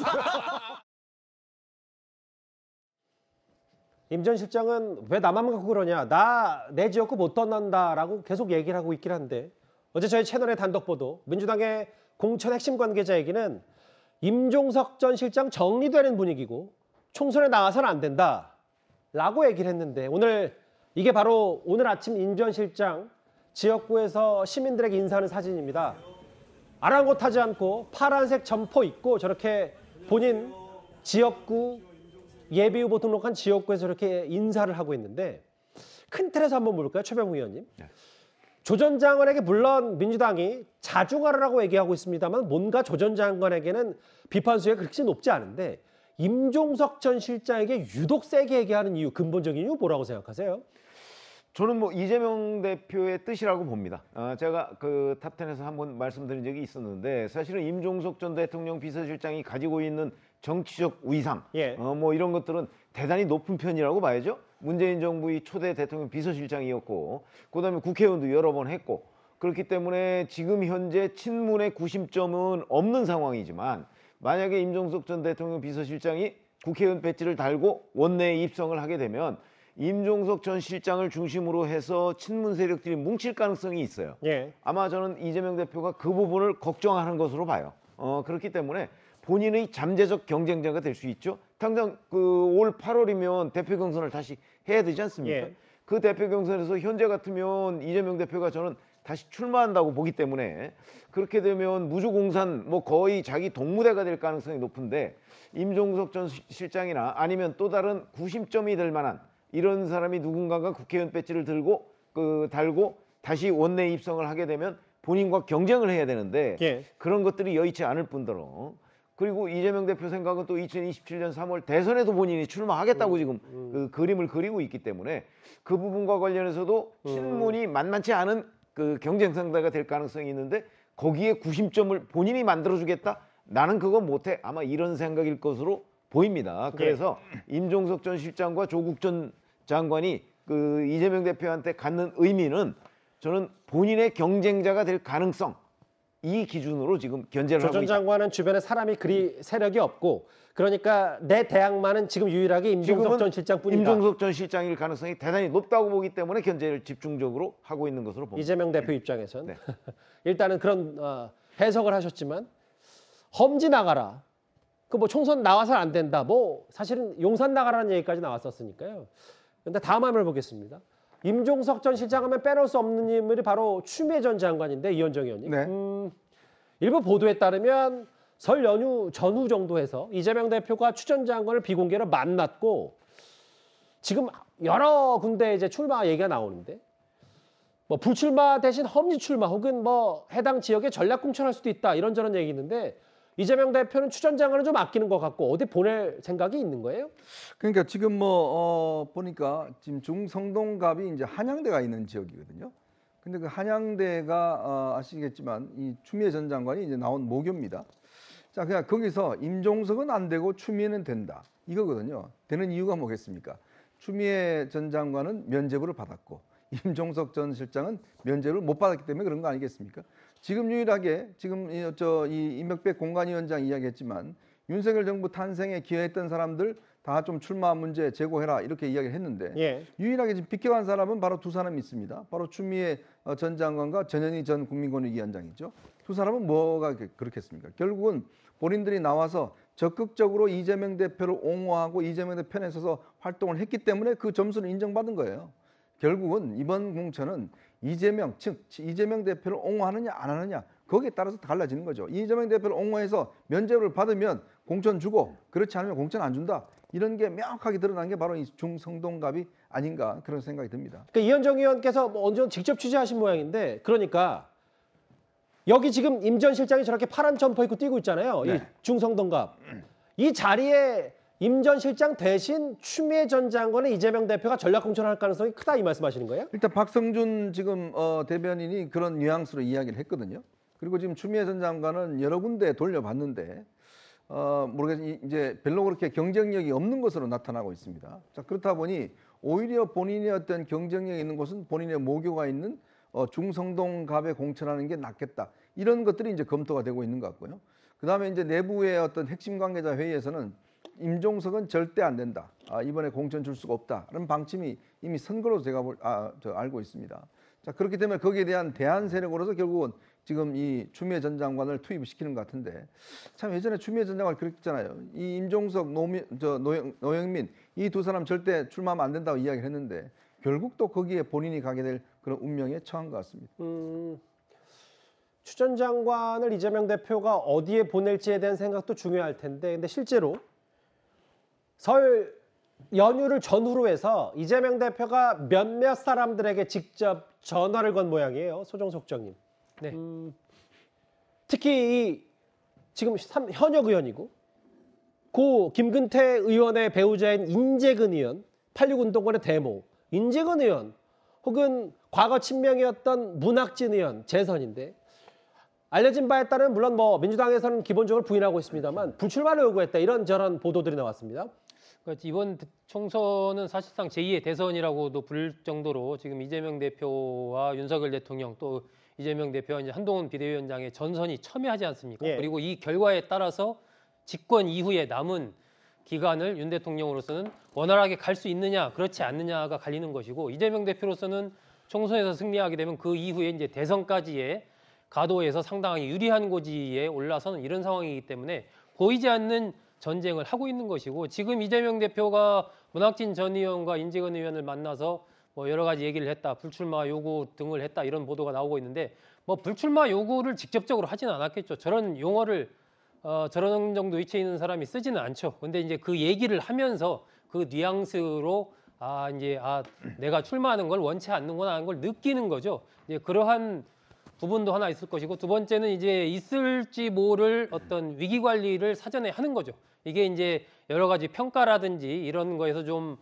임 전 실장은 왜 나만 갖고 그러냐, 나 내 지역구 못 떠난다라고 계속 얘기를 하고 있긴 한데, 어제 저희 채널의 단독 보도, 민주당의 공천 핵심 관계자 얘기는 임종석 전 실장 정리되는 분위기고 총선에 나와서는 안 된다라고 얘기를 했는데, 오늘 이게 바로 오늘 아침 임 전 실장 지역구에서 시민들에게 인사하는 사진입니다. 아랑곳하지 않고 파란색 점퍼 입고 저렇게 본인 지역구 예비후보 등록한 지역구에서 이렇게 인사를 하고 있는데, 큰 틀에서 한번 물을까요, 최병우 의원님? 조 전 장관에게 물론 민주당이 자중하라고 얘기하고 있습니다만, 뭔가 조 전 장관에게는 비판 수위가 그렇게 높지 않은데 임종석 전 실장에게 유독 세게 얘기하는 이유, 근본적인 이유 뭐라고 생각하세요? 저는 뭐 이재명 대표의 뜻이라고 봅니다. 제가 그 탑10에서 한번 말씀드린 적이 있었는데, 사실은 임종석 전 대통령 비서실장이 가지고 있는 정치적 위상, 뭐 이런 것들은 대단히 높은 편이라고 봐야죠. 문재인 정부의 초대 대통령 비서실장이었고, 그다음에 국회의원도 여러 번 했고, 그렇기 때문에 지금 현재 친문의 구심점은 없는 상황이지만, 만약에 임종석 전 대통령 비서실장이 국회의원 배지를 달고 원내에 입성을 하게 되면 임종석 전 실장을 중심으로 해서 친문 세력들이 뭉칠 가능성이 있어요. 아마 저는 이재명 대표가 그 부분을 걱정하는 것으로 봐요. 그렇기 때문에 본인의 잠재적 경쟁자가 될 수 있죠. 당장 그 올 8월이면 대표 경선을 다시 해야 되지 않습니까? 그 대표 경선에서 현재 같으면 이재명 대표가 저는 다시 출마한다고 보기 때문에, 그렇게 되면 무주공산 뭐 거의 자기 동무대가 될 가능성이 높은데, 임종석 전 실장이나 아니면 또 다른 구심점이 될 만한 이런 사람이 누군가가 국회의원 배지를 들고 달고 다시 원내 입성을 하게 되면 본인과 경쟁을 해야 되는데 그런 것들이 여의치 않을 뿐더러, 그리고 이재명 대표 생각은 또 2027년 3월 대선에도 본인이 출마하겠다고 지금 그 그림을 그리고 있기 때문에, 그 부분과 관련해서도 친문이 만만치 않은 그 경쟁 상대가 될 가능성이 있는데, 거기에 구심점을 본인이 만들어주겠다? 나는 그거 못해. 아마 이런 생각일 것으로 보입니다. 그래서 임종석 전 실장과 조국 전 장관이 그 이재명 대표한테 갖는 의미는, 저는 본인의 경쟁자가 될 가능성, 이 기준으로 지금 견제를 하고 있다. 조 전 장관은 주변에 사람이 그리 세력이 없고, 그러니까 내 대항마는 지금 유일하게 임종석 전 실장뿐이다. 임종석 전 실장일 가능성이 대단히 높다고 보기 때문에 견제를 집중적으로 하고 있는 것으로 봅니다. 이재명 대표 입장에선 일단은 그런 해석을 하셨지만, 험지 나가라, 그 뭐 총선 나와서는 안 된다, 뭐 사실은 용산 나가라는 얘기까지 나왔었으니까요. 그런데 다음 화면을 보겠습니다. 임종석 전 실장하면 빼놓을 수 없는 인물이 바로 추미애 전 장관인데, 이현정 의원님. 일부 보도에 따르면 설 연휴 전후 정도 해서 이재명 대표가 추 전 장관을 비공개로 만났고, 지금 여러 군데 이제 출마 얘기가 나오는데, 뭐 불출마 대신 험지 출마 혹은 뭐 해당 지역에 전략 공천할 수도 있다, 이런저런 얘기 있는데, 이재명 대표는 추 전 장관을 좀 아끼는 것 같고 어디 보낼 생각이 있는 거예요? 그러니까 지금 보니까 지금 중성동갑이 이제 한양대가 있는 지역이거든요. 근데 그 한양대가 아시겠지만 이 추미애 전 장관이 이제 나온 모교입니다. 자, 그냥 거기서 임종석은 안 되고 추미애는 된다, 이거거든요. 되는 이유가 뭐겠습니까? 추미애 전 장관은 면죄부를 받았고 임종석 전 실장은 면죄부를 못 받았기 때문에 그런 거 아니겠습니까? 지금 유일하게 지금 이 임명백 공관위원장 이야기했지만, 윤석열 정부 탄생에 기여했던 사람들 다 좀 출마 문제 제고해라, 이렇게 이야기를 했는데 유일하게 지금 비켜간 사람은 바로 두 사람이 있습니다. 바로 추미애 전 장관과 전현희 전 국민권익위원장이죠. 두 사람은 뭐가 그렇겠습니까? 결국은 본인들이 나와서 적극적으로 이재명 대표를 옹호하고 이재명 대표 편에 서서 활동을 했기 때문에 그 점수를 인정받은 거예요. 결국은 이번 공천은 이재명, 즉 이재명 대표를 옹호하느냐 안 하느냐, 거기에 따라서 달라지는 거죠. 이재명 대표를 옹호해서 면죄부를 받으면 공천 주고, 그렇지 않으면 공천 안 준다, 이런 게 명확하게 드러난 게 바로 이 중성동갑이 아닌가, 그런 생각이 듭니다. 그러니까 이현정 의원께서 뭐 언제 직접 취재하신 모양인데, 그러니까 여기 지금 임 전 실장이 저렇게 파란 점퍼 입고 뛰고 있잖아요. 이 중성동갑. 이 자리에 임 전 실장 대신 추미애 전 장관의 이재명 대표가 전략 공천할 가능성이 크다, 이 말씀하시는 거예요? 일단 박성준 지금 대변인이 그런 뉘앙스로 이야기를 했거든요. 그리고 지금 추미애 전 장관은 여러 군데 돌려봤는데 모르겠 이제 별로 그렇게 경쟁력이 없는 것으로 나타나고 있습니다. 자, 그렇다 보니 오히려 본인의 어떤 경쟁력이 있는 곳은 본인의 모교가 있는 중성동갑에 공천하는 게 낫겠다. 이런 것들이 이제 검토가 되고 있는 것 같고요. 그다음에 이제 내부의 어떤 핵심 관계자 회의에서는 임종석은 절대 안 된다. 이번에 공천 줄 수가 없다라는 방침이 이미 선거로 제가 알고 있습니다. 자, 그렇기 때문에 거기에 대한 대안 세력으로서 결국은 지금 이 추미애 전 장관을 투입시키는 것 같은데, 참 예전에 추미애 전 장관 그랬잖아요. 이 임종석, 노영민 이 두 사람 절대 출마하면 안 된다고 이야기를 했는데 결국 또 거기에 본인이 가게 될 그런 운명에 처한 것 같습니다. 추 전 장관을 이재명 대표가 어디에 보낼지에 대한 생각도 중요할 텐데, 근데 실제로 설 연휴를 전후로 해서 이재명 대표가 몇몇 사람들에게 직접 전화를 건 모양이에요. 소정석정님. 네. 특히 이 지금 현역 의원이고 고 김근태 의원의 배우자인 인재근 의원, 86운동권의 대모, 인재근 의원 혹은 과거 친명이었던 문학진 의원 재선인데, 알려진 바에 따르면 물론 뭐 민주당에서는 기본적으로 부인하고 있습니다만 불출마를 요구했다, 이런저런 보도들이 나왔습니다. 이번 총선은 사실상 제2의 대선이라고도 부를 정도로 지금 이재명 대표와 윤석열 대통령 또 이재명 대표와 이제 한동훈 비대위원장의 전선이 첨예하지 않습니까? 예. 그리고 이 결과에 따라서 집권 이후에 남은 기간을 윤 대통령으로서는 원활하게 갈 수 있느냐 그렇지 않느냐가 갈리는 것이고, 이재명 대표로서는 총선에서 승리하게 되면 그 이후에 이제 대선까지의 가도에서 상당히 유리한 고지에 올라서는 이런 상황이기 때문에 보이지 않는 전쟁을 하고 있는 것이고, 지금 이재명 대표가 문학진 전 의원과 인재근 의원을 만나서 뭐 여러 가지 얘기를 했다, 불출마 요구 등을 했다, 이런 보도가 나오고 있는데, 뭐 불출마 요구를 직접적으로 하지는 않았겠죠. 저런 용어를 저런 정도 위치에 있는 사람이 쓰지는 않죠. 근데 이제 그 얘기를 하면서 그 뉘앙스로 내가 출마하는 걸 원치 않는구나 하는 걸 느끼는 거죠. 이제 그러한 부분도 하나 있을 것이고, 두 번째는 이제 있을지 모를 어떤 위기 관리를 사전에 하는 거죠. 이게 이제 여러 가지 평가라든지 이런 거에서 좀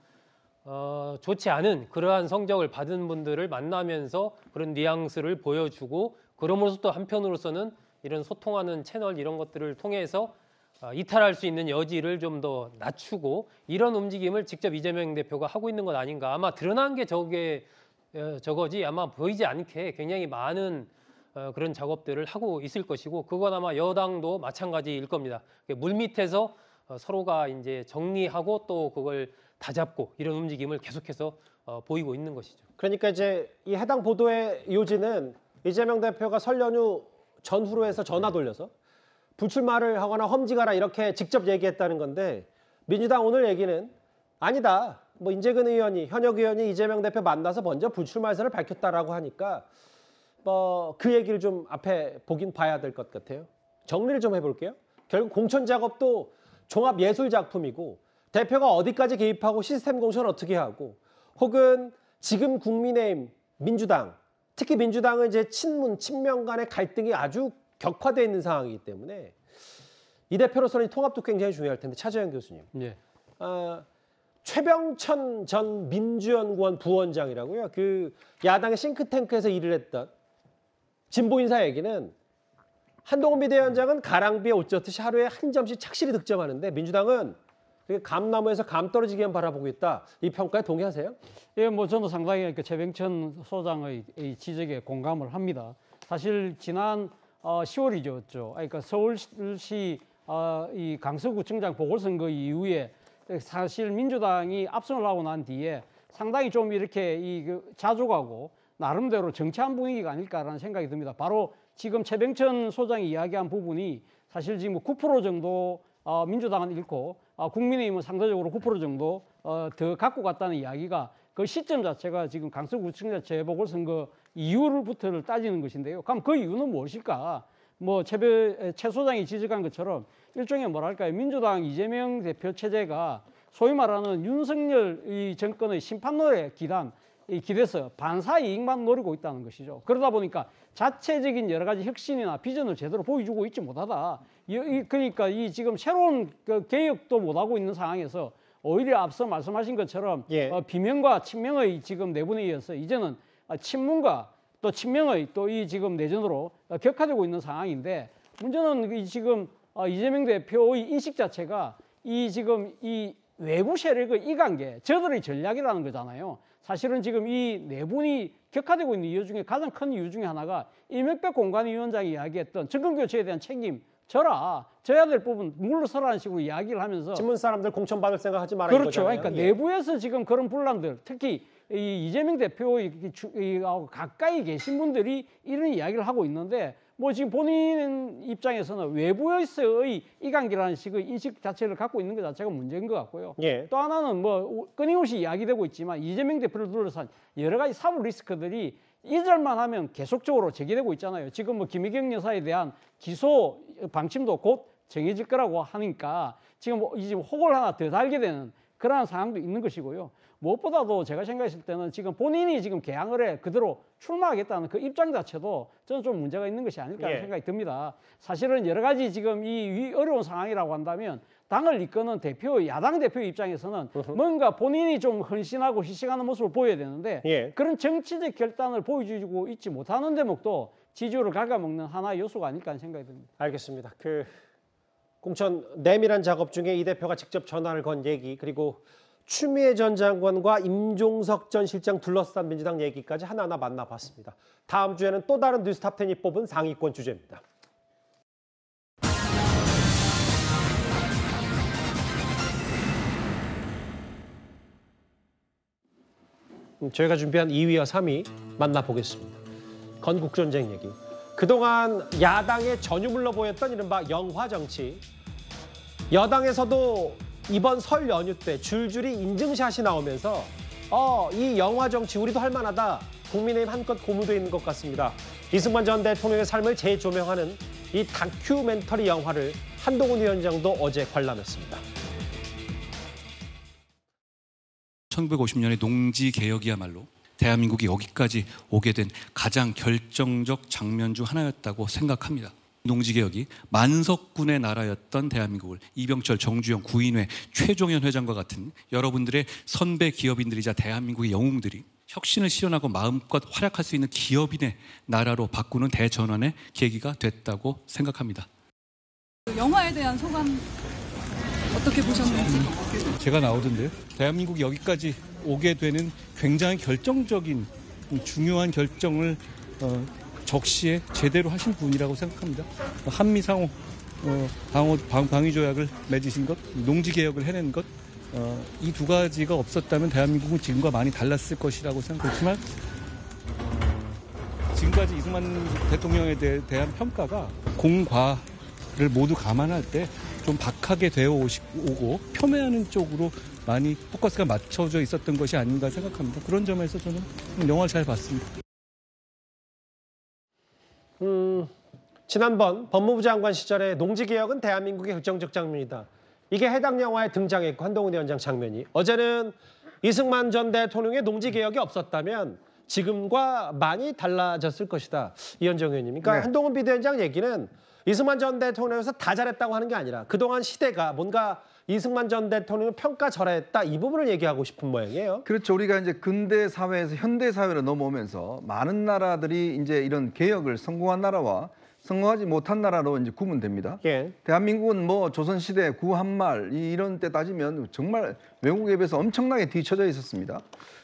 좋지 않은 그러한 성적을 받은 분들을 만나면서 그런 뉘앙스를 보여주고, 그러면서 또 한편으로서는 이런 소통하는 채널 이런 것들을 통해서 이탈할 수 있는 여지를 좀 더 낮추고, 이런 움직임을 직접 이재명 대표가 하고 있는 것 아닌가. 아마 드러난 게 저거지 아마 보이지 않게 굉장히 많은 그런 작업들을 하고 있을 것이고, 그건 아마 여당도 마찬가지일 겁니다. 물밑에서 서로가 이제 정리하고 또 그걸 다잡고 이런 움직임을 계속해서 보이고 있는 것이죠. 그러니까 이제 이 해당 보도의 요지는 이재명 대표가 설 연휴 전후로 해서 전화 돌려서 불출마를 하거나 험지가라 이렇게 직접 얘기했다는 건데, 민주당 오늘 얘기는 아니다. 뭐 인재근 의원이, 현역 의원이 이재명 대표 만나서 먼저 불출마 의사를 밝혔다라고 하니까 뭐 그 얘기를 좀 앞에 보긴 봐야 될 것 같아요. 정리를 좀 해볼게요. 결국 공천 작업도 종합 예술 작품이고, 대표가 어디까지 개입하고 시스템 공천을 어떻게 하고, 혹은 지금 국민의힘, 민주당, 특히 민주당은 이제 친명 간의 갈등이 아주 격화되어 있는 상황이기 때문에 이 대표로서는 통합도 굉장히 중요할 텐데, 차재현 교수님. 네. 최병천 전 민주연구원 부원장이라고요. 그 야당의 싱크탱크에서 일을 했던 진보 인사 얘기는 한동훈 비대위원장은 가랑비에 옷 젖듯이 하루에 한 점씩 착실히 득점하는데, 민주당은 감나무에서 감 떨어지기만 바라보고 있다. 이 평가에 동의하세요? 예, 뭐 저는 상당히 최병천 소장의 이 지적에 공감을 합니다. 사실 지난 10월이죠. 그러니까 서울시 이 강서구청장 보궐선거 이후에 사실 민주당이 압승을 하고 난 뒤에 상당히 좀 이렇게 자족하고 나름대로 정치한 분위기가 아닐까라는 생각이 듭니다. 바로 지금 최병천 소장이 이야기한 부분이 사실 지금 9% 정도 민주당은 잃고 국민의힘은 상대적으로 9% 정도 더 갖고 갔다는 이야기가, 그 시점 자체가 지금 강서구청장 재보궐선거 이후부터를 따지는 것인데요. 그럼 그 이유는 무엇일까? 뭐 최 소장이 지적한 것처럼 일종의 뭐랄까요, 민주당 이재명 대표 체제가 소위 말하는 윤석열 이 정권의 심판론에 기대서 반사 이익만 노리고 있다는 것이죠. 그러다 보니까 자체적인 여러 가지 혁신이나 비전을 제대로 보여주고 있지 못하다. 그러니까 이 지금 새로운 개혁도 못하고 있는 상황에서 오히려 앞서 말씀하신 것처럼 비명과 친명의 지금 내분에 이어서 이제는 친문과 또 친명의 또 이 지금 내전으로 격화되고 있는 상황인데, 문제는 이 지금 이재명 대표의 인식 자체가 지금 이 외부 세력의 이관계, 저들의 전략이라는 거잖아요. 사실은 지금 이 네 분이 격화되고 있는 이유 중에 가장 큰 이유 중에 하나가 이명박 공관위원장이 이야기했던 정권 교체에 대한 책임 져야 될 부분 물러서라는 식으로 이야기를 하면서 신문 사람들 공천받을 생각하지 말아야 그렇죠. 이거잖아요. 그러니까 예. 내부에서 지금 그런 분란들, 특히 이재명 대표의 가까이 계신 분들이 이런 이야기를 하고 있는데 뭐 지금 본인 입장에서는 외부에서의 이관계라는 식의 인식 자체를 갖고 있는 것 자체가 문제인 것 같고요. 예. 또 하나는 뭐 끊임없이 이야기되고 있지만 이재명 대표를 둘러싼 여러 가지 사법 리스크들이 이절만 하면 계속적으로 제기되고 있잖아요. 지금 뭐 김혜경 여사에 대한 기소 방침도 곧 정해질 거라고 하니까 지금 혹을 하나 더 달게 되는 그러한 상황도 있는 것이고요. 무엇보다도 제가 생각했을 때는 지금 본인이 지금 개항을 그대로 출마하겠다는 그 입장 자체도 저는 좀 문제가 있는 것이 아닐까 하는 생각이 듭니다. 사실은 여러 가지 지금 이 어려운 상황이라고 한다면 당을 이끄는 야당 대표 입장에서는 뭔가 본인이 좀 헌신하고 희생하는 모습을 보여야 되는데 그런 정치적 결단을 보여주고 있지 못하는 대목도 지지율을 갉아먹는 하나의 요소가 아닐까 하는 생각이 듭니다. 알겠습니다. 공천 내밀한 작업 중에 이 대표가 직접 전화를 건 얘기 그리고 추미애 전 장관과 임종석 전 실장 둘러싼 민주당 얘기까지 하나하나 만나봤습니다. 다음 주에는 또 다른 뉴스탑10이 뽑은 상위권 주제입니다. 저희가 준비한 2위와 3위 만나보겠습니다. 건국전쟁 얘기. 그동안 야당의 전유물로 보였던 이른바 영화정치. 여당에서도 이번 설 연휴 때 줄줄이 인증샷이 나오면서 이 영화정치 우리도 할 만하다. 국민의힘 한껏 고무되어 있는 것 같습니다. 이승만 전 대통령의 삶을 재조명하는 이 다큐멘터리 영화를 한동훈 위원장도 어제 관람했습니다. 1950년의 농지개혁이야말로 대한민국이 여기까지 오게 된 가장 결정적 장면 중 하나였다고 생각합니다. 농지개혁이 만석군의 나라였던 대한민국을 이병철, 정주영, 구인회, 최종현 회장과 같은 여러분들의 선배 기업인들이자 대한민국의 영웅들이 혁신을 실현하고 마음껏 활약할 수 있는 기업인의 나라로 바꾸는 대전환의 계기가 됐다고 생각합니다. 영화에 대한 소감 어떻게 보셨는지? 제가 나오던데요. 대한민국이 여기까지 오게 되는 굉장히 결정적인 중요한 결정을 적시에 제대로 하신 분이라고 생각합니다. 한미상호 방위조약을 맺으신 것, 농지개혁을 해낸 것, 이 두 가지가 없었다면 대한민국은 지금과 많이 달랐을 것이라고 생각했지만 지금까지 이승만 대통령에 대한 평가가 공과를 모두 감안할 때 좀 박하게 되어 오고 폄훼하는 쪽으로 많이 포커스가 맞춰져 있었던 것이 아닌가 생각합니다. 그런 점에서 저는 영화를 잘 봤습니다. 지난번 법무부 장관 시절에 농지개혁은 대한민국의 결정적 장면이다. 이게 해당 영화에 등장했고 한동훈 위원장 장면이. 어제는 이승만 전 대통령의 농지개혁이 없었다면 지금과 많이 달라졌을 것이다. 이현정 의원님. 그러니까 한동훈 비대위원장 얘기는 이승만 전 대통령에서 다 잘했다고 하는 게 아니라 그동안 시대가 뭔가 이승만 전 대통령을 평가절하했다 이 부분을 얘기하고 싶은 모양이에요. 그렇죠. 우리가 이제 근대 사회에서 현대 사회로 넘어오면서 많은 나라들이 이제 이런 개혁을 성공한 나라와 성공하지 못한 나라로 이제 구분됩니다. 대한민국은 뭐 조선시대 구한말 이런 때 따지면 정말 외국에 비해서 엄청나게 뒤처져 있었습니다.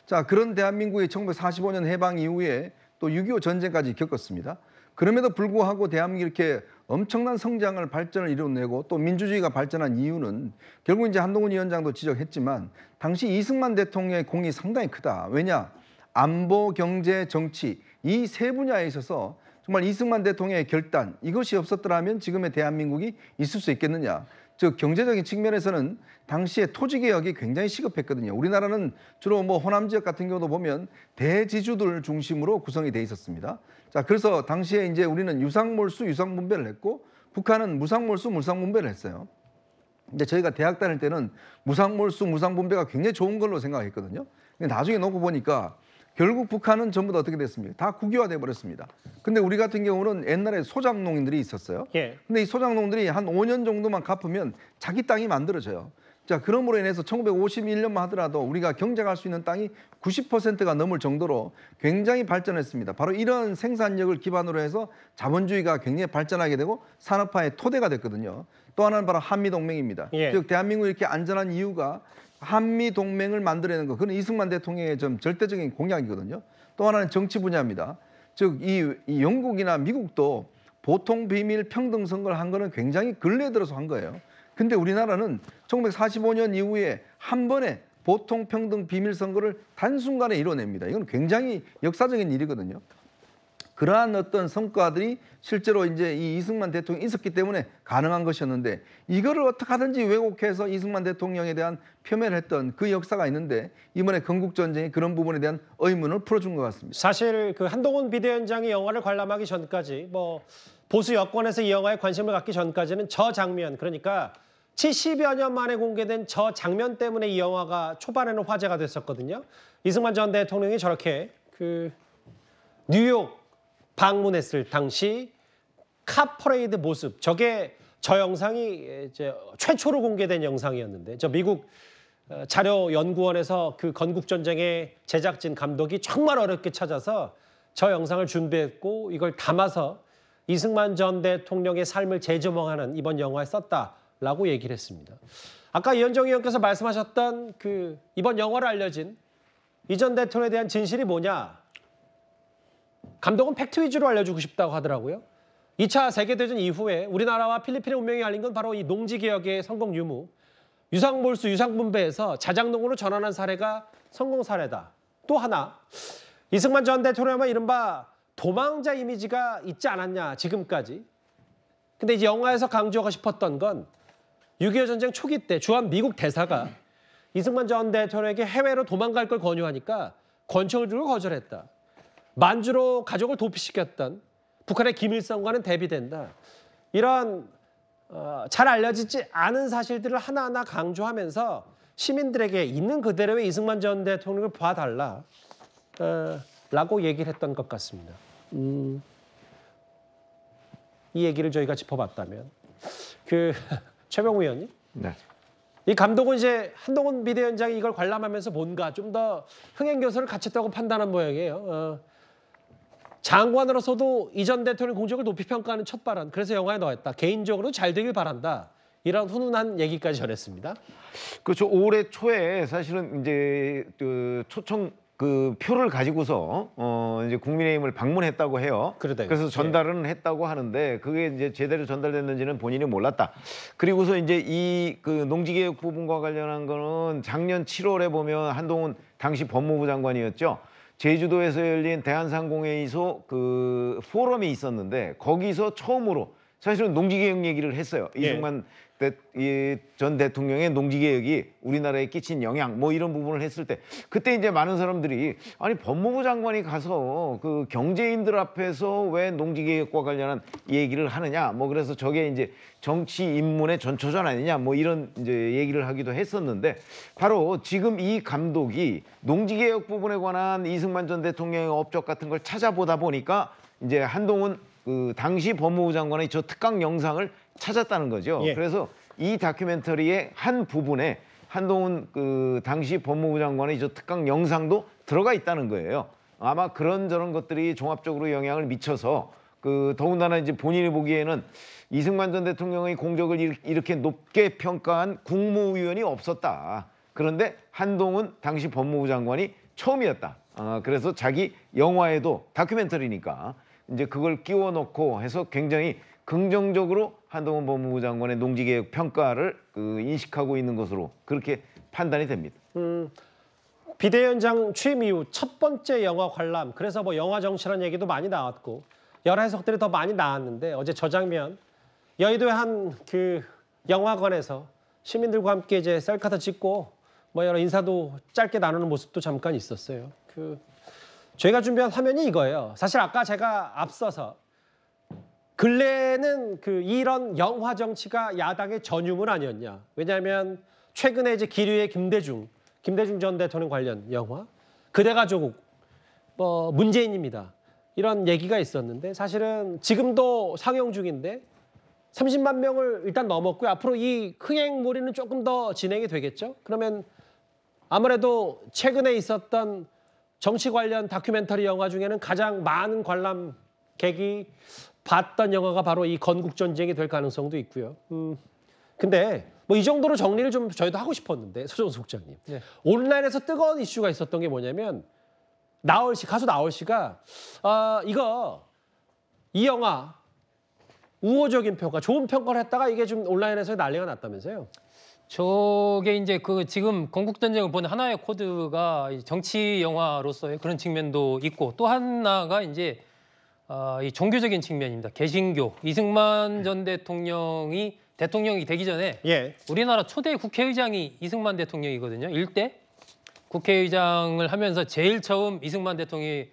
자, 그런 대한민국이 1945년 해방 이후에 또 6.25 전쟁까지 겪었습니다. 그럼에도 불구하고 대한민국이 이렇게 엄청난 성장을 발전을 이뤄내고 또 민주주의가 발전한 이유는 결국 이제 한동훈 위원장도 지적했지만 당시 이승만 대통령의 공이 상당히 크다. 왜냐? 안보, 경제, 정치 이 세 분야에 있어서 정말 이승만 대통령의 결단 이것이 없었더라면 지금의 대한민국이 있을 수 있겠느냐. 즉 경제적인 측면에서는 당시에 토지개혁이 굉장히 시급했거든요. 우리나라는 주로 뭐 호남 지역 같은 경우도 보면 대지주들 중심으로 구성이 돼 있었습니다. 자, 그래서 당시에 이제 우리는 유상몰수, 유상분배를 했고 북한은 무상몰수, 무상분배를 했어요. 근데 저희가 대학 다닐 때는 무상몰수, 무상분배가 굉장히 좋은 걸로 생각했거든요. 근데 나중에 놓고 보니까 결국 북한은 전부 다 어떻게 됐습니까? 다 국유화돼 버렸습니다. 근데 우리 같은 경우는 옛날에 소작농인들이 있었어요. 근데 이 소작농들이 한 5년 정도만 갚으면 자기 땅이 만들어져요. 자, 그러므로 인해서 1951년만 하더라도 우리가 경작할 수 있는 땅이 90%가 넘을 정도로 굉장히 발전했습니다. 바로 이런 생산력을 기반으로 해서 자본주의가 굉장히 발전하게 되고 산업화의 토대가 됐거든요. 또 하나는 바로 한미동맹입니다. 예. 즉 대한민국이 이렇게 안전한 이유가 한미동맹을 만들어내는 것. 그건 이승만 대통령의 좀 절대적인 공약이거든요. 또 하나는 정치 분야입니다. 즉 이 영국이나 미국도 보통 비밀 평등 선거를 한 거는 굉장히 근래에 들어서 한 거예요. 근데 우리나라는 1945년 이후에 한 번에 보통 평등 비밀 선거를 단순간에 이뤄냅니다. 이건 굉장히 역사적인 일이거든요. 그러한 어떤 성과들이 실제로 이제 이 이승만 대통령이 있었기 때문에 가능한 것이었는데 이거를 어떻게 하든지 왜곡해서 이승만 대통령에 대한 폄훼를 했던 그 역사가 있는데 이번에 건국전쟁이 그런 부분에 대한 의문을 풀어준 것 같습니다. 사실 그 한동훈 비대위원장이 영화를 관람하기 전까지 뭐 보수 여권에서 이 영화에 관심을 갖기 전까지는 저 장면, 그러니까 70여 년 만에 공개된 저 장면 때문에 이 영화가 초반에는 화제가 됐었거든요. 이승만 전 대통령이 저렇게 그 뉴욕 방문했을 당시 카 퍼레이드 모습, 저게 저 영상이 이제 최초로 공개된 영상이었는데 저 미국 자료연구원에서 그 건국전쟁의 제작진 감독이 정말 어렵게 찾아서 저 영상을 준비했고 이걸 담아서 이승만 전 대통령의 삶을 재조명하는 이번 영화에 썼다라고 얘기를 했습니다. 아까 이현정 의원께서 말씀하셨던 그 이번 영화로 알려진 이 전 대통령에 대한 진실이 뭐냐? 감독은 팩트 위주로 알려주고 싶다고 하더라고요. 2차 세계대전 이후에 우리나라와 필리핀의 운명이 알린 건 바로 이 농지개혁의 성공 유무, 유상몰수, 유상분배에서 자작농으로 전환한 사례가 성공 사례다. 또 하나, 이승만 전 대통령은 이른바 도망자 이미지가 있지 않았냐, 지금까지. 근데 이제 영화에서 강조하고 싶었던 건 6.25 전쟁 초기 때 주한 미국 대사가 이승만 전 대통령에게 해외로 도망갈 걸 권유하니까 권총을 들고 거절했다. 만주로 가족을 도피시켰던 북한의 김일성과는 대비된다. 이런 잘 알려지지 않은 사실들을 하나하나 강조하면서 시민들에게 있는 그대로의 이승만 전 대통령을 봐달라 라고 얘기를 했던 것 같습니다. 이 얘기를 저희가 짚어봤다면 그 최병우 의원님, 네. 이 감독은 이제 한동훈 비대위원장이 이걸 관람하면서 뭔가 좀 더 흥행 요소를 갖췄다고 판단한 모양이에요. 장관으로서도 이 전 대통령 공적을 높이 평가하는 첫 발언, 그래서 영화에 넣었다. 개인적으로 잘 되길 바란다. 이런 훈훈한 얘기까지 전했습니다. 그렇죠. 올해 초에 사실은 이제 그 초청 그 표를 가지고서 이제 국민의힘을 방문했다고 해요. 그래서 전달은 했다고 하는데 그게 이제 제대로 전달됐는지는 본인이 몰랐다. 그리고서 이제 이 그 농지개혁 부분과 관련한 거는 작년 7월에 보면 한동훈 당시 법무부 장관이었죠. 제주도에서 열린 대한상공회의소 그 포럼이 있었는데 거기서 처음으로 사실은 농지개혁 얘기를 했어요. 이승만 전 대통령의 농지개혁이 우리나라에 끼친 영향 뭐 이런 부분을 했을 때 그때 이제 많은 사람들이 아니 법무부 장관이 가서 그 경제인들 앞에서 왜 농지개혁과 관련한 얘기를 하느냐 뭐 그래서 저게 이제 정치 입문의 전초전 아니냐 뭐 이런 이제 얘기를 하기도 했었는데 바로 지금 이 감독이 농지개혁 부분에 관한 이승만 전 대통령의 업적 같은 걸 찾아보다 보니까 이제 한동훈 그 당시 법무부 장관의 저 특강 영상을 찾았다는 거죠. 그래서 이 다큐멘터리의 한 부분에 한동훈 그 당시 법무부 장관의 저 특강 영상도 들어가 있다는 거예요. 아마 그런저런 것들이 종합적으로 영향을 미쳐서 그 더군다나 이제 본인이 보기에는 이승만 전 대통령의 공적을 이렇게 높게 평가한 국무위원이 없었다. 그런데 한동훈 당시 법무부 장관이 처음이었다. 그래서 자기 영화에도 다큐멘터리니까 이제 그걸 끼워 넣고 해서 굉장히 긍정적으로 한동훈 법무부 장관의 농지개혁 평가를 그 인식하고 있는 것으로 그렇게 판단이 됩니다. 비대위원장 취임 이후 첫 번째 영화 관람, 그래서 뭐 영화 정치라는 얘기도 많이 나왔고 여러 해석들이 더 많이 나왔는데 어제 저 장면 여의도의 한 그 영화관에서 시민들과 함께 이제 셀카도 찍고 뭐 여러 인사도 짧게 나누는 모습도 잠깐 있었어요. 저희가 준비한 화면이 이거예요. 사실 아까 제가 앞서서 근래에는 이런 영화 정치가 야당의 전유물 아니었냐. 왜냐하면 최근에 이제 기류의 김대중 전 대통령 관련 영화, 그대가 조국, 뭐 문재인입니다. 이런 얘기가 있었는데 사실은 지금도 상영 중인데 30만 명을 일단 넘었고요. 앞으로 이 흥행몰이는 조금 더 진행이 되겠죠. 그러면 아무래도 최근에 있었던 정치 관련 다큐멘터리 영화 중에는 가장 많은 관람객이 봤던 영화가 바로 이 건국전쟁이 될 가능성도 있고요. 근데 뭐 이 정도로 정리를 좀 저희도 하고 싶었는데 서정훈 소장님. 네. 온라인에서 뜨거운 이슈가 있었던 게 뭐냐면 가수 나얼 씨가 이 영화 우호적인 평가, 좋은 평가를 했다가 이게 좀 온라인에서 난리가 났다면서요? 저게 이제 그 지금 건국전쟁을 보는 하나의 코드가 정치 영화로서의 그런 측면도 있고 또 하나가 이제 이 종교적인 측면입니다. 개신교. 이승만 전 대통령이 되기 전에 우리나라 초대 국회의장이 이승만 대통령이거든요. 일대 국회의장을 하면서 제일 처음 이승만 대통령이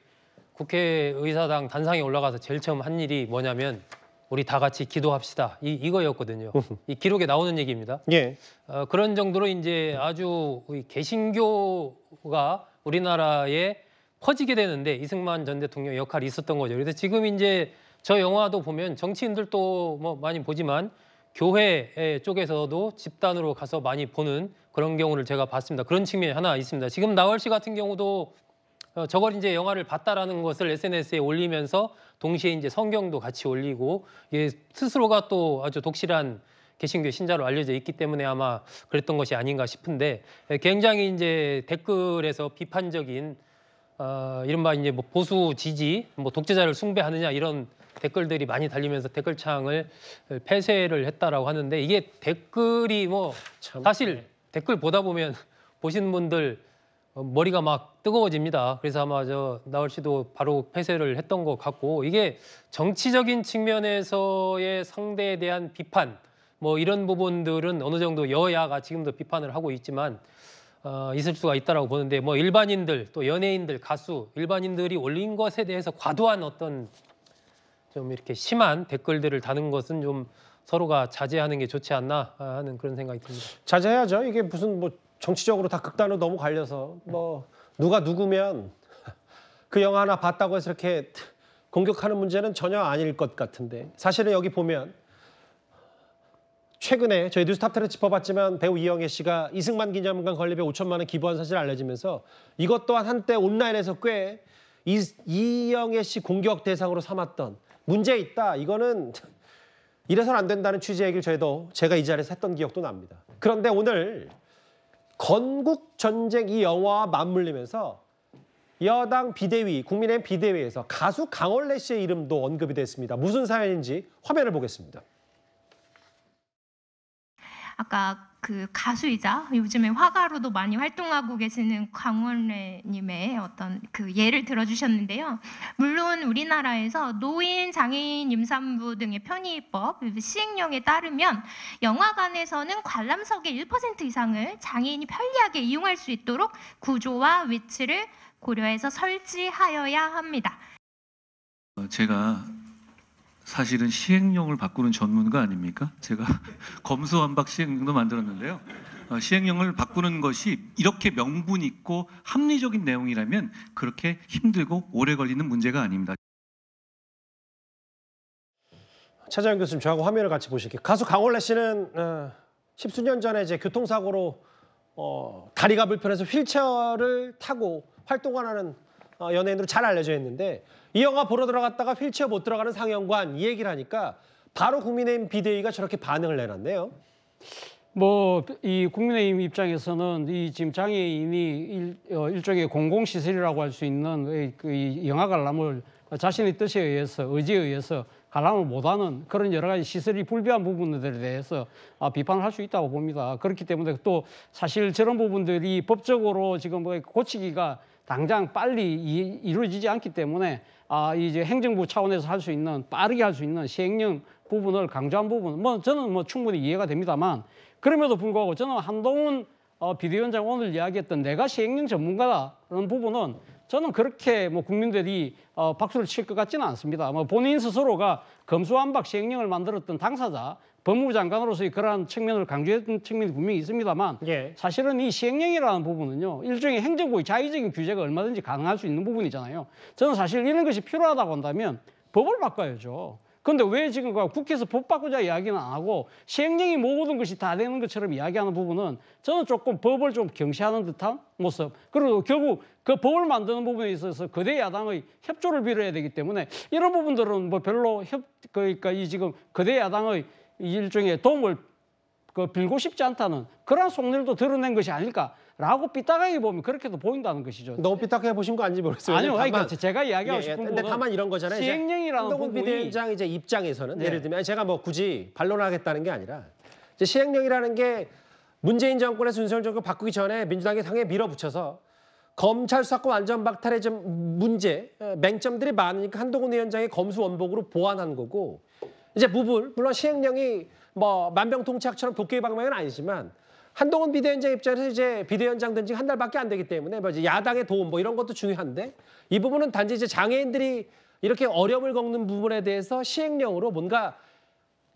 국회의사당 단상에 올라가서 제일 처음 한 일이 뭐냐면 우리 다 같이 기도합시다. 이거였거든요. 이 기록에 나오는 얘기입니다. 그런 정도로 이제 아주 개신교가 우리나라에 퍼지게 되는데 이승만 전 대통령 역할이 있었던 거죠. 그래서 지금 이제 저 영화도 보면 정치인들도 뭐 많이 보지만 교회 쪽에서도 집단으로 가서 많이 보는 그런 경우를 제가 봤습니다. 그런 측면이 하나 있습니다. 지금 나얼 씨 같은 경우도 저걸 이제 영화를 봤다라는 것을 SNS에 올리면서 동시에 이제 성경도 같이 올리고 스스로가 또 아주 독실한 개신교 신자로 알려져 있기 때문에 아마 그랬던 것이 아닌가 싶은데 굉장히 이제 댓글에서 비판적인 이른바 이제 뭐 보수 지지, 뭐 독재자를 숭배하느냐 이런 댓글들이 많이 달리면서 댓글창을 폐쇄를 했다라고 하는데 이게 댓글이 뭐 사실 댓글 보다 보면 보시는 분들 머리가 막 뜨거워집니다. 그래서 아마 나얼 씨도 바로 폐쇄를 했던 것 같고 이게 정치적인 측면에서의 상대에 대한 비판 뭐 이런 부분들은 어느 정도 여야가 지금도 비판을 하고 있지만 있을 수가 있다라고 보는데 뭐 일반인들 또 연예인들 가수 일반인들이 올린 것에 대해서 과도한 어떤 좀 이렇게 심한 댓글들을 다는 것은 좀 서로가 자제하는 게 좋지 않나 하는 그런 생각이 듭니다. 자제해야죠. 이게 무슨 뭐 정치적으로 다 극단으로 너무 갈려서 뭐 누가 누구면 그 영화 하나 봤다고 해서 이렇게 공격하는 문제는 전혀 아닐 것 같은데 사실은 여기 보면 최근에 저희 뉴스탑10에 짚어봤지만 배우 이영애 씨가 이승만 기념관 건립에 5천만 원 기부한 사실을 알려지면서 이것 또한 한때 온라인에서 꽤 이영애 씨 공격 대상으로 삼았던 문제 있다. 이거는 이래서는 안 된다는 취지의 얘기를 제가 이 자리에서 했던 기억도 납니다. 그런데 오늘 건국전쟁 이 영화와 맞물리면서 여당 비대위, 국민의힘 비대위에서 가수 강원래 씨의 이름도 언급이 됐습니다. 무슨 사연인지 화면을 보겠습니다. 아까 그 가수이자 요즘에 화가로도 많이 활동하고 계시는 강원래님의 어떤 그 예를 들어주셨는데요. 물론 우리나라에서 노인, 장애인, 임산부 등의 편의법 시행령에 따르면 영화관에서는 관람석의 1% 이상을 장애인이 편리하게 이용할 수 있도록 구조와 위치를 고려해서 설치하여야 합니다. 제가 사실은 시행령을 바꾸는 전문가 아닙니까? 제가 검수완박 시행령도 만들었는데요. 시행령을 바꾸는 것이 이렇게 명분 있고 합리적인 내용이라면 그렇게 힘들고 오래 걸리는 문제가 아닙니다. 차자영 교수님, 저하고 화면을 같이 보실게요. 가수 강원래 씨는 십수년 전에 이제 교통사고로 다리가 불편해서 휠체어를 타고 활동을 하는 연예인으로 잘 알려져 있는데 이 영화 보러 들어갔다가 휠체어 못 들어가는 상영관 이 얘기를 하니까 바로 국민의힘 비대위가 저렇게 반응을 내놨네요. 뭐 이 국민의힘 입장에서는 이 지금 장애인이 일종의 공공시설이라고 할 수 있는 이 영화 관람을 자신의 뜻에 의해서 의지에 의해서 관람을 못하는 그런 여러 가지 시설이 불비한 부분들에 대해서 비판을 할 수 있다고 봅니다. 그렇기 때문에 또 사실 저런 부분들이 법적으로 지금 뭐 고치기가 당장 빨리 이루어지지 않기 때문에 이제 행정부 차원에서 할 수 있는 빠르게 할 수 있는 시행령 부분을 강조한 부분 뭐 저는 뭐 충분히 이해가 됩니다만 그럼에도 불구하고 저는 한동훈 비대위원장 오늘 이야기했던 내가 시행령 전문가라는 부분은 저는 그렇게 뭐 국민들이 박수를 칠 것 같지는 않습니다. 뭐 본인 스스로가 검수완박 시행령을 만들었던 당사자 법무부 장관으로서의 그러한 측면을 강조했던 측면이 분명히 있습니다만 사실은 이 시행령이라는 부분은요. 일종의 행정부의 자의적인 규제가 얼마든지 가능할 수 있는 부분이잖아요. 저는 사실 이런 것이 필요하다고 한다면 법을 바꿔야죠. 근데 왜 지금 국회에서 법 바꾸자 이야기는 안 하고 시행령이 모든 것이 다 되는 것처럼 이야기하는 부분은 저는 조금 법을 좀 경시하는 듯한 모습. 그리고 결국 그 법을 만드는 부분에 있어서 거대 야당의 협조를 빌어야 되기 때문에 이런 부분들은 뭐 별로 그러니까 이 지금 거대 야당의 일종의 도움을 빌고 싶지 않다는 그런 속내도 드러낸 것이 아닐까라고 삐딱하게 보면 그렇게도 보인다는 것이죠. 너무 삐딱하게 보신 거 아닌지 모르겠어요. 아니요, 그러니까 제가 이야기하고 싶은 근데 부분은 다만 이런 거잖아요. 시행령이라는 한동훈 부분이 비대위원장 이제 입장에서는 네. 예를 들면 제가 뭐 굳이 반론하겠다는 게 아니라 이제 시행령이라는 게 문재인 정권의 순서를 좀 바꾸기 전에 민주당이 상에 밀어붙여서 검찰 수사권 완전 박탈의 좀 문제, 맹점들이 많으니까 한동훈 위원장이 검수 원복으로 보완한 거고 이제 물론 시행령이 뭐 만병통치약처럼 도끼의 방망이는 아니지만 한동훈 비대위원장 입장에서 이제 비대위원장 된 지 한 달밖에 안 되기 때문에 뭐 이제 야당의 도움 뭐 이런 것도 중요한데 이 부분은 단지 이제 장애인들이 이렇게 어려움을 겪는 부분에 대해서 시행령으로 뭔가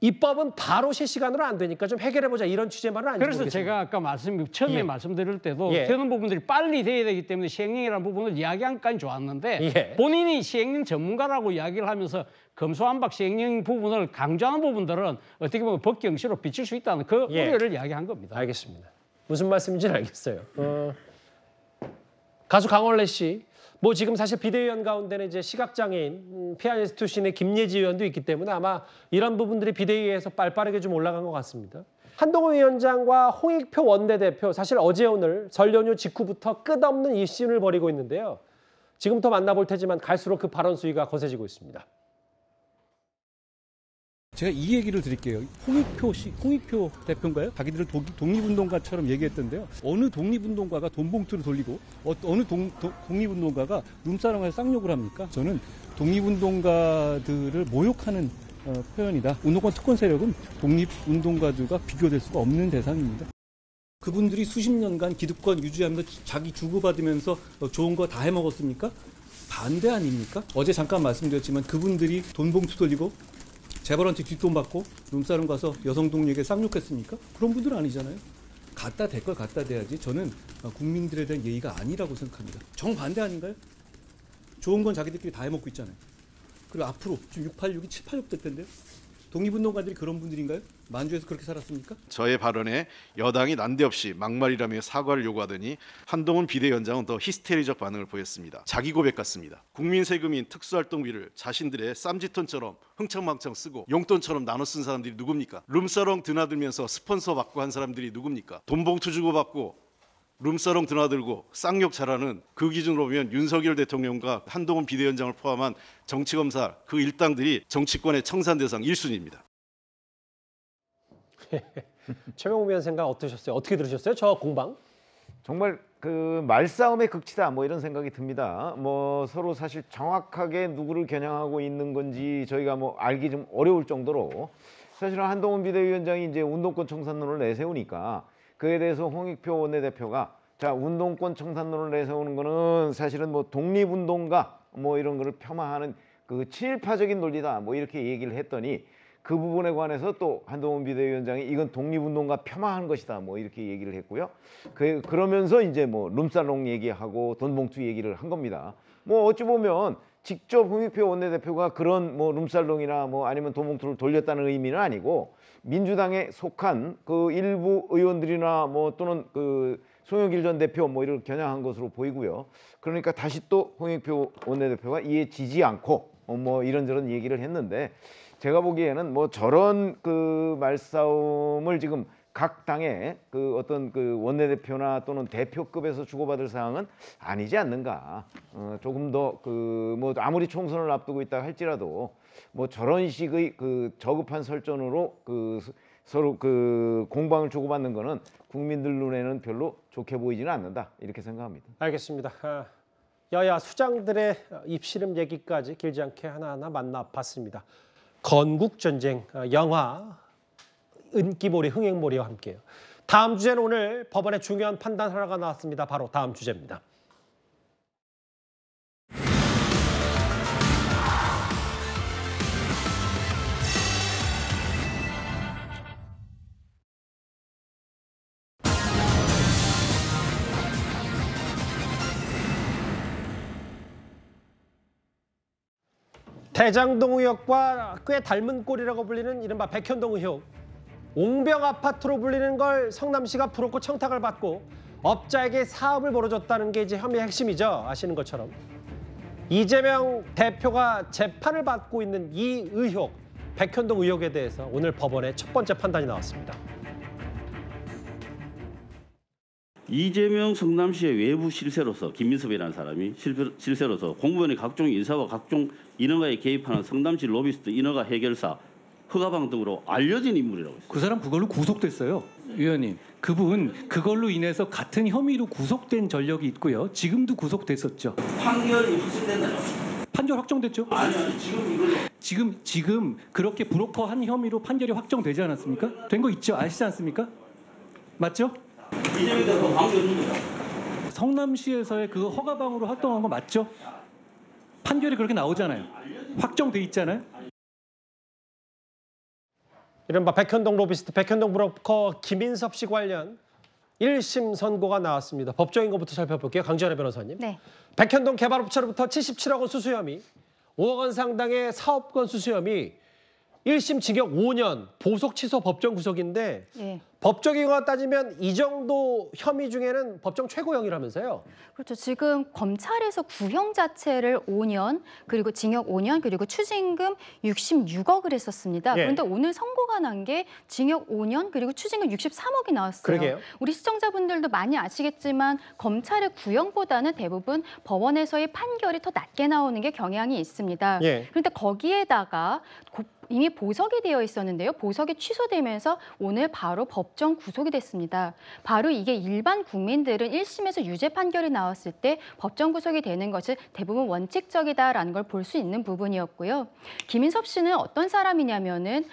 입법은 바로 실시간으로 안 되니까 좀 해결해보자 이런 취지만은 아니죠. 그래서 제가 아까 처음에 말씀드릴 때도 되는 부분들이 빨리 돼야 되기 때문에 시행령이라는 부분을 이야기한까지 좋았는데 본인이 시행령 전문가라고 이야기를 하면서 검수완박 시행령 부분을 강조하는 부분들은 어떻게 보면 법 경시로 비칠 수 있다는 그 우려를 이야기한 겁니다. 알겠습니다. 무슨 말씀인지는 알겠어요. 가수 강원래 씨. 뭐 지금 사실 비대위원 가운데는 이제 시각장애인 피아니스트 출신의 김예지 의원도 있기 때문에 아마 이런 부분들이 비대위에서 빠르게 좀 올라간 것 같습니다. 한동훈 위원장과 홍익표 원내대표 사실 어제 오늘 설 연휴 직후부터 끝없는 이슈를 벌이고 있는데요. 지금부터 만나볼 테지만 갈수록 그 발언 수위가 거세지고 있습니다. 제가 이 얘기를 드릴게요. 홍익표 대표인가요? 자기들을 독립운동가처럼 얘기했던데요. 어느 독립운동가가 돈봉투를 돌리고 어느 독립운동가가 룸사롱에서 쌍욕을 합니까? 저는 독립운동가들을 모욕하는 표현이다. 운동권 특권 세력은 독립운동가들과 비교될 수가 없는 대상입니다. 그분들이 수십 년간 기득권 유지하면서 자기 주고받으면서 좋은 거 다 해먹었습니까? 반대 아닙니까? 어제 잠깐 말씀드렸지만 그분들이 돈봉투 돌리고 재벌한테 뒷돈 받고 룸사롱 가서 여성 동료에게 쌍욕했습니까? 그런 분들은 아니잖아요. 갖다 댈 걸 갖다 대야지. 저는 국민들에 대한 예의가 아니라고 생각합니다. 정반대 아닌가요? 좋은 건 자기들끼리 다 해먹고 있잖아요. 그리고 앞으로 좀 686이 786 될 텐데요. 독립운동가들이 그런 분들인가요? 만주에서 그렇게 살았습니까? 저의 발언에 여당이 난데없이 막말이라며 사과를 요구하더니 한동훈 비대위원장은 더 히스테리적 반응을 보였습니다. 자기 고백 같습니다. 국민 세금인 특수활동비를 자신들의 쌈짓돈처럼 흥청망청 쓰고 용돈처럼 나눠 쓴 사람들이 누굽니까? 룸사롱 드나들면서 스폰서 받고 한 사람들이 누굽니까? 돈봉투 주고 받고 룸사롱 드나들고 쌍욕 잘하는 그 기준으로 보면 윤석열 대통령과 한동훈 비대위원장을 포함한 정치검사 그 일당들이 정치권의 청산 대상 1순위입니다. 최명호 위원 생각 어떠셨어요? 어떻게 들으셨어요? 저 공방? 정말 그 말싸움의 극치다 뭐 이런 생각이 듭니다. 뭐 서로 사실 정확하게 누구를 겨냥하고 있는 건지 저희가 뭐 알기 좀 어려울 정도로 사실은 한동훈 비대위원장이 이제 운동권 청산론을 내세우니까 그에 대해서 홍익표 원내대표가 자 운동권 청산론을 내세우는 거는 사실은 뭐 독립운동가 뭐 이런 거를 폄하하는 그 친일파적인 논리다 뭐 이렇게 얘기를 했더니 그 부분에 관해서 또 한동훈 비대위원장이 이건 독립운동가 폄하한 것이다 뭐 이렇게 얘기를 했고요. 그러면서 이제 뭐 룸살롱 얘기하고 돈봉투 얘기를 한 겁니다. 뭐 어찌 보면 직접 홍익표 원내대표가 그런 뭐 룸살롱이나 뭐 아니면 돈봉투를 돌렸다는 의미는 아니고 민주당에 속한 그 일부 의원들이나 뭐 또는 그 송영길 전 대표 뭐 이를 겨냥한 것으로 보이고요. 그러니까 다시 또 홍익표 원내대표가 이에 지지 않고 뭐 이런저런 얘기를 했는데 제가 보기에는 뭐 저런 그 말싸움을 지금 각 당의 그 어떤 그 원내대표나 또는 대표급에서 주고받을 사항은 아니지 않는가. 조금 더 그 뭐 아무리 총선을 앞두고 있다 할지라도 뭐 저런 식의 그 저급한 설전으로 그 서로 그 공방을 주고받는 거는 국민들 눈에는 별로 좋게 보이지는 않는다 이렇게 생각합니다. 알겠습니다. 여야 수장들의 입씨름 얘기까지 길지 않게 하나하나 만나봤습니다. 건국전쟁 영화 은기몰이 흥행몰이와 함께요. 다음 주제는 오늘 법원의 중요한 판단 하나가 나왔습니다. 바로 다음 주제입니다. 대장동 의혹과 꽤 닮은 꼴이라고 불리는 이른바 백현동 의혹. 옹병 아파트로 불리는 걸 성남시가 불었고 청탁을 받고 업자에게 사업을 벌어줬다는 게 이제 혐의의 핵심이죠. 아시는 것처럼. 이재명 대표가 재판을 받고 있는 이 의혹, 백현동 의혹에 대해서 오늘 법원의 첫 번째 판단이 나왔습니다. 이재명 성남시의 외부 실세로서 김민섭이라는 사람이 실세로서 공무원의 각종 인사와 각종 인허가에 개입하는 성남시 로비스트 인허가 해결사 허가방 등으로 알려진 인물이라고 했어요. 그 사람 그걸로 구속됐어요. 위원님, 그분 그걸로 인해서 같은 혐의로 구속된 전력이 있고요. 지금도 구속됐었죠. 판결이 확정됐나요? 판결 확정됐죠? 아니요, 지금 이걸로. 지금 그렇게 브로커한 혐의로 판결이 확정되지 않았습니까? 된 거 있죠? 아시지 않습니까? 맞죠? 이재명 대표 관계 없는 거죠. 성남시에서의 그 허가방으로 활동한 거 맞죠? 판결이 그렇게 나오잖아요. 확정돼 있잖아요. 이른바 백현동 로비스트, 백현동 브로커 김인섭 씨 관련 1심 선고가 나왔습니다. 법적인 것부터 살펴볼게요. 강지연의 변호사님. 네. 백현동 개발업체로부터 77억 원 수수 혐의, 5억 원 상당의 사업권 수수 혐의, 1심 징역 5년, 보석 취소 법정 구속인데 예. 법적인 거 따지면 이 정도 혐의 중에는 법정 최고형이라면서요? 그렇죠. 지금 검찰에서 구형 자체를 5년, 그리고 징역 5년, 그리고 추징금 66억을 했었습니다. 예. 그런데 오늘 선고가 난 게 징역 5년, 그리고 추징금 63억이 나왔어요. 그러게요. 우리 시청자분들도 많이 아시겠지만 검찰의 구형보다는 대부분 법원에서의 판결이 더 낮게 나오는 게 경향이 있습니다. 예. 그런데 거기에다가 이미 보석이 되어 있었는데요. 보석이 취소되면서 오늘 바로 법정 구속이 됐습니다. 바로 이게 일반 국민들은 1심에서 유죄 판결이 나왔을 때 법정 구속이 되는 것이 대부분 원칙적이다라는 걸 볼 수 있는 부분이었고요. 김인섭 씨는 어떤 사람이냐면은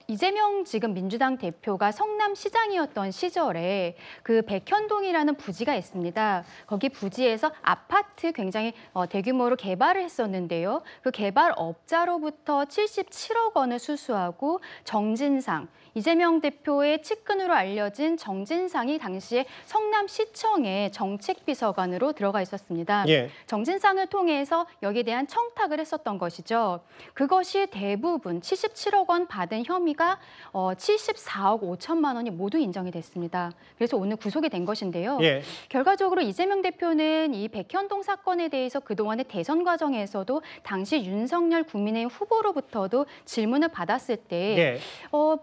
이재명 지금 민주당 대표가 성남시장이었던 시절에 그 백현동이라는 부지가 있습니다. 거기 부지에서 아파트 굉장히 대규모로 개발을 했었는데요. 그 개발업자로부터 77억 원을 수수하고 정진상, 이재명 대표의 측근으로 알려진 정진상이 당시에 성남시청의 정책비서관으로 들어가 있었습니다. 예. 정진상을 통해서 여기에 대한 청탁을 했었던 것이죠. 그것이 대부분 77억 원 받은 혐의가 74억 5천만 원이 모두 인정이 됐습니다. 그래서 오늘 구속이 된 것인데요. 예. 결과적으로 이재명 대표는 이 백현동 사건에 대해서 그동안의 대선 과정에서도 당시 윤석열 국민의힘 후보로부터도 질문을 받았을 때 예.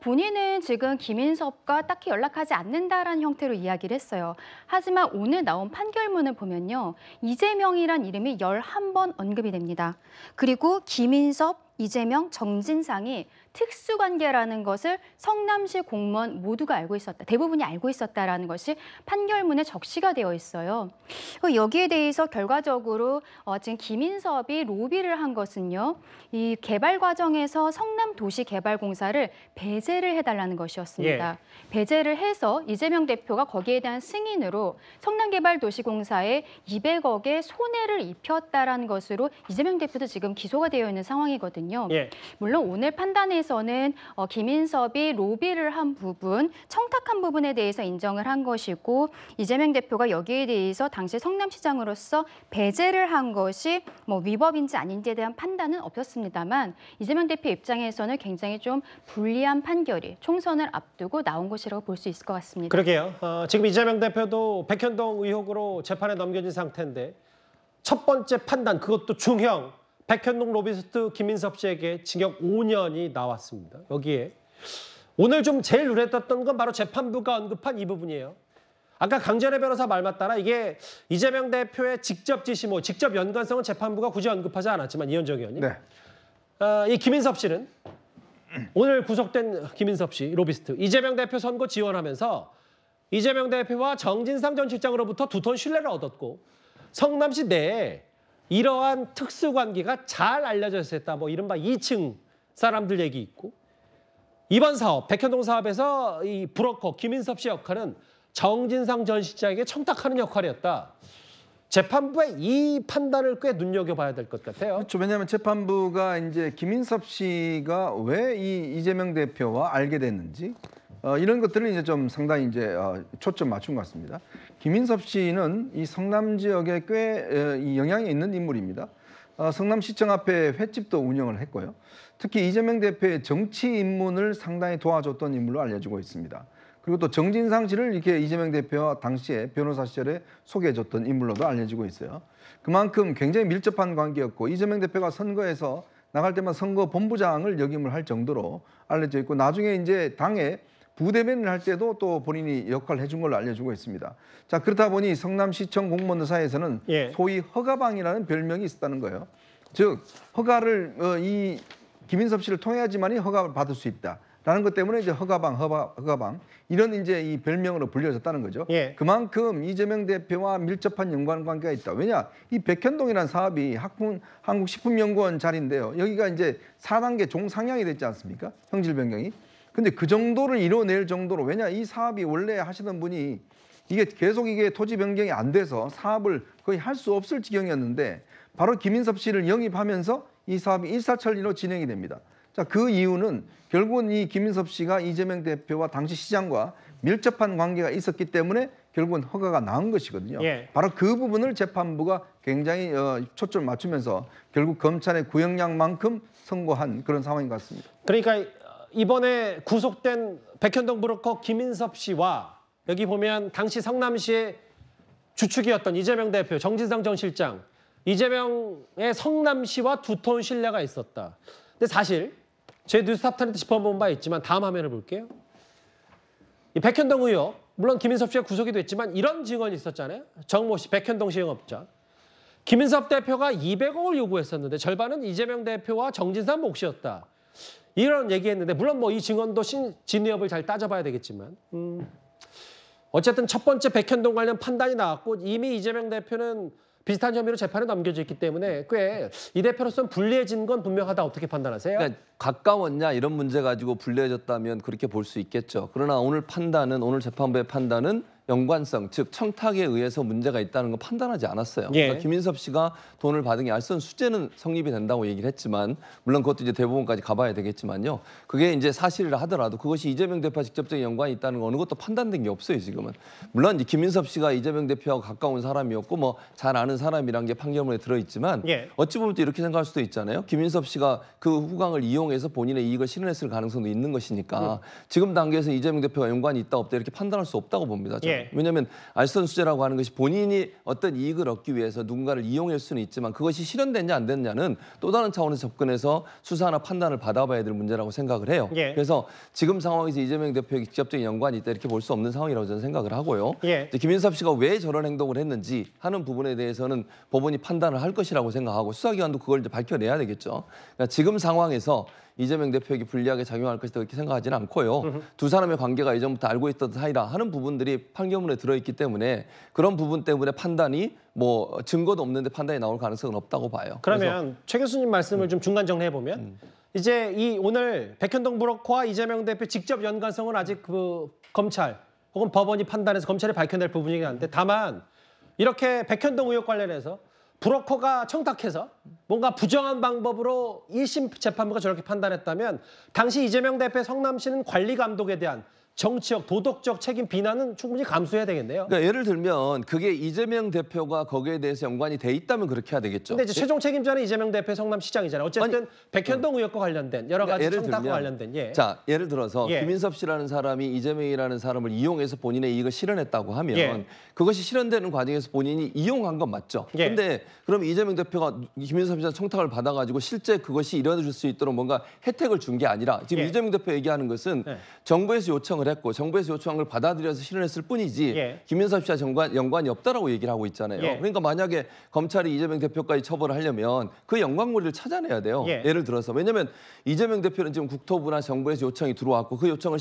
본인은 지금 김인섭과 딱히 연락하지 않는다라는 형태로 이야기를 했어요. 하지만 오늘 나온 판결문을 보면요. 이재명이란 이름이 11번 언급이 됩니다. 그리고 김인섭, 이재명, 정진상이 특수관계라는 것을 성남시 공무원 모두가 알고 있었다. 대부분이 알고 있었다라는 것이 판결문에 적시가 되어 있어요. 여기에 대해서 결과적으로 지금 김인섭이 로비를 한 것은요. 이 개발 과정에서 성남도시개발공사를 배제를 해달라는 것이었습니다. 예. 배제를 해서 이재명 대표가 거기에 대한 승인으로 성남개발도시공사에 200억의 손해를 입혔다라는 것으로 이재명 대표도 지금 기소가 되어 있는 상황이거든요. 예. 물론 오늘 판단에서는 김인섭이 로비를 한 부분, 청탁한 부분에 대해서 인정을 한 것이고 이재명 대표가 여기에 대해서 당시 성남시장으로서 배제를 한 것이 위법인지 아닌지에 대한 판단은 없었습니다만 이재명 대표 입장에서는 굉장히 좀 불리한 판결이 총선을 앞두고 나온 것이라고 볼 수 있을 것 같습니다. 그러게요. 지금 이재명 대표도 백현동 의혹으로 재판에 넘겨진 상태인데 첫 번째 판단, 그것도 중형. 백현동 로비스트 김인섭 씨에게 징역 5년이 나왔습니다. 여기에 오늘 좀 제일 눈에 떴던 건 바로 재판부가 언급한 이 부분이에요. 아까 강전의 변호사 말 맞따라 이게 이재명 대표의 직접 지시, 직접 연관성은 재판부가 굳이 언급하지 않았지만 이현정 의원님. 네. 이 김인섭 씨는 오늘 구속된 김인섭 씨, 로비스트, 이재명 대표 선거 지원하면서 이재명 대표와 정진상 전 실장으로부터 두터운 신뢰를 얻었고 성남시 내에 이러한 특수관계가 잘 알려져 있었다. 이른바 2층 사람들 얘기 있고 이번 사업, 백현동 사업에서 이 브로커 김인섭 씨 역할은 정진상 전 실장에게 청탁하는 역할이었다. 재판부의 이 판단을 꽤 눈여겨봐야 될 것 같아요. 그렇죠. 왜냐하면 재판부가 이제 김인섭 씨가 왜 이 이재명 대표와 알게 됐는지 이런 것들을 이제 좀 상당히 이제 초점 맞춘 것 같습니다. 김인섭 씨는 이 성남 지역에 꽤 영향이 있는 인물입니다. 성남시청 앞에 횟집도 운영을 했고요. 특히 이재명 대표의 정치 입문을 상당히 도와줬던 인물로 알려지고 있습니다. 그리고 또 정진상 씨를 이렇게 이재명 대표와 당시에 변호사 시절에 소개해줬던 인물로도 알려지고 있어요. 그만큼 굉장히 밀접한 관계였고 이재명 대표가 선거에서 나갈 때만 선거 본부장을 역임을 할 정도로 알려져 있고 나중에 이제 당에 부대변인을 할 때도 또 본인이 역할을 해준 걸로 알려지고 있습니다. 자, 그렇다 보니 성남시청 공무원들 사이에서는 소위 허가방이라는 별명이 있었다는 거예요. 즉 허가를 이 김인섭 씨를 통해야지만이 허가를 받을 수 있다라는 것 때문에 이제 허가방 이런 이제 이 별명으로 불려졌다는 거죠. 그만큼 이재명 대표와 밀접한 연관 관계가 있다. 왜냐 이 백현동이라는 사업이 한국식품연구원 자리인데요. 여기가 이제 4단계 종상향이 됐지 않습니까? 형질 변경이. 근데 그 정도를 이뤄낼 정도로 왜냐 이 사업이 원래 하시던 분이 이게 계속 이게 토지 변경이 안 돼서 사업을 거의 할 수 없을 지경이었는데 바로 김인섭 씨를 영입하면서 이 사업이 일사천리로 진행이 됩니다. 자, 그 이유는 결국은 이 김인섭 씨가 이재명 대표와 당시 시장과 밀접한 관계가 있었기 때문에 결국은 허가가 나온 것이거든요. 바로 그 부분을 재판부가 굉장히 초점을 맞추면서 결국 검찰의 구형량만큼 선고한 그런 상황인 것 같습니다. 그러니까 이번에 구속된 백현동 브로커 김인섭 씨와 여기 보면 당시 성남시의 주축이었던 이재명 대표, 정진상 전 실장, 이재명의 성남시와 두터운 신뢰가 있었다. 근데 사실 제 뉴스탑10에 짚어본 바 있지만 다음 화면을 볼게요. 이 백현동 의혹, 물론 김인섭 씨가 구속이 됐지만 이런 증언이 있었잖아요. 정모 씨, 백현동 시행업자. 김인섭 대표가 200억을 요구했었는데 절반은 이재명 대표와 정진상 몫이었다. 이런 얘기했는데 물론 뭐 이 증언도 진위 여부를 잘 따져봐야 되겠지만 어쨌든 첫 번째 백현동 관련 판단이 나왔고 이미 이재명 대표는 비슷한 혐의로 재판에 넘겨져 있기 때문에 꽤 이 대표로서는 불리해진 건 분명하다. 어떻게 판단하세요? 그러니까 가까웠냐 이런 문제 가지고 불리해졌다면 그렇게 볼 수 있겠죠. 그러나 오늘 재판부의 판단은 연관성, 즉 청탁에 의해서 문제가 있다는 거 판단하지 않았어요. 그러니까 김인섭 씨가 돈을 받은 게 알선 수재는 성립이 된다고 얘기를 했지만 물론 그것도 이제 대법원까지 가봐야 되겠지만요. 그게 이제 사실이라 하더라도 그것이 이재명 대표와 직접적인 연관이 있다는 거 어느 것도 판단된 게 없어요 지금은. 물론 이제 김인섭 씨가 이재명 대표와 가까운 사람이었고 뭐 잘 아는 사람이란 게 판결문에 들어있지만 어찌 보면 또 이렇게 생각할 수도 있잖아요. 김인섭 씨가 그 후광을 이용해서 본인의 이익을 실현했을 가능성도 있는 것이니까 지금 단계에서 이재명 대표가 연관이 있다 없다 이렇게 판단할 수 없다고 봅니다. 왜냐하면 알선 수재라고 하는 것이 본인이 어떤 이익을 얻기 위해서 누군가를 이용할 수는 있지만 그것이 실현됐냐 안 됐냐는 또 다른 차원에서 접근해서 수사나 판단을 받아봐야 될 문제라고 생각을 해요. 그래서 지금 상황에서 이재명 대표에게 직접적인 연관이 있다 이렇게 볼 수 없는 상황이라고 저는 생각을 하고요. 김인섭 씨가 왜 저런 행동을 했는지 하는 부분에 대해서는 법원이 판단을 할 것이라고 생각하고 수사기관도 그걸 이제 밝혀내야 되겠죠. 그러니까 지금 상황에서 이재명 대표에게 불리하게 작용할 것이다 이렇게 생각하지는 않고요. 두 사람의 관계가 예전부터 알고 있던 사이라 하는 부분들이 판결문에 들어있기 때문에 그런 부분 때문에 판단이 뭐 증거도 없는데 판단이 나올 가능성은 없다고 봐요. 그러면 최 교수님 말씀을 좀 중간 정리해 보면 이제 이 오늘 백현동 브로커와 이재명 대표 직접 연관성은 아직 그 검찰 혹은 법원이 판단해서 검찰이 밝혀낼 부분이긴 한데 다만 이렇게 백현동 의혹 관련해서 브로커가 청탁해서 뭔가 부정한 방법으로 1심 재판부가 저렇게 판단했다면 당시 이재명 대표의 성남시는 관리 감독에 대한 정치적, 도덕적 책임 비난은 충분히 감수해야 되겠네요. 그러니까 예를 들면 그게 이재명 대표가 거기에 대해서 연관이 돼 있다면 그렇게 해야 되겠죠. 근데 이제 최종 책임자는 이재명 대표의 성남시장이잖아요. 어쨌든 백현동 의혹과 관련된 여러 가지 청탁과 관련된. 자, 예를 들어서 김인섭 씨라는 사람이 이재명이라는 사람을 이용해서 본인의 이익을 실현했다고 하면 그것이 실현되는 과정에서 본인이 이용한 건 맞죠. 근데 그럼 이재명 대표가 김인섭 씨한테 청탁을 받아가지고 실제 그것이 이뤄질 수 있도록 뭔가 혜택을 준 게 아니라 지금 이재명 대표 얘기하는 것은 정부에서 요청을 했고 정부에서 요청한 걸 받아들여서 실현했을 뿐이지 김인섭 씨와 연관이 없다라고 얘기를 하고 있잖아요. 그러니까 만약에 검찰이 이재명 대표까지 처벌을 하려면 그 연관고리를 찾아내야 돼요. 예를 들어서 왜냐하면 이재명 대표는 지금 국토부나 정부에서 요청이 들어왔고 그 요청을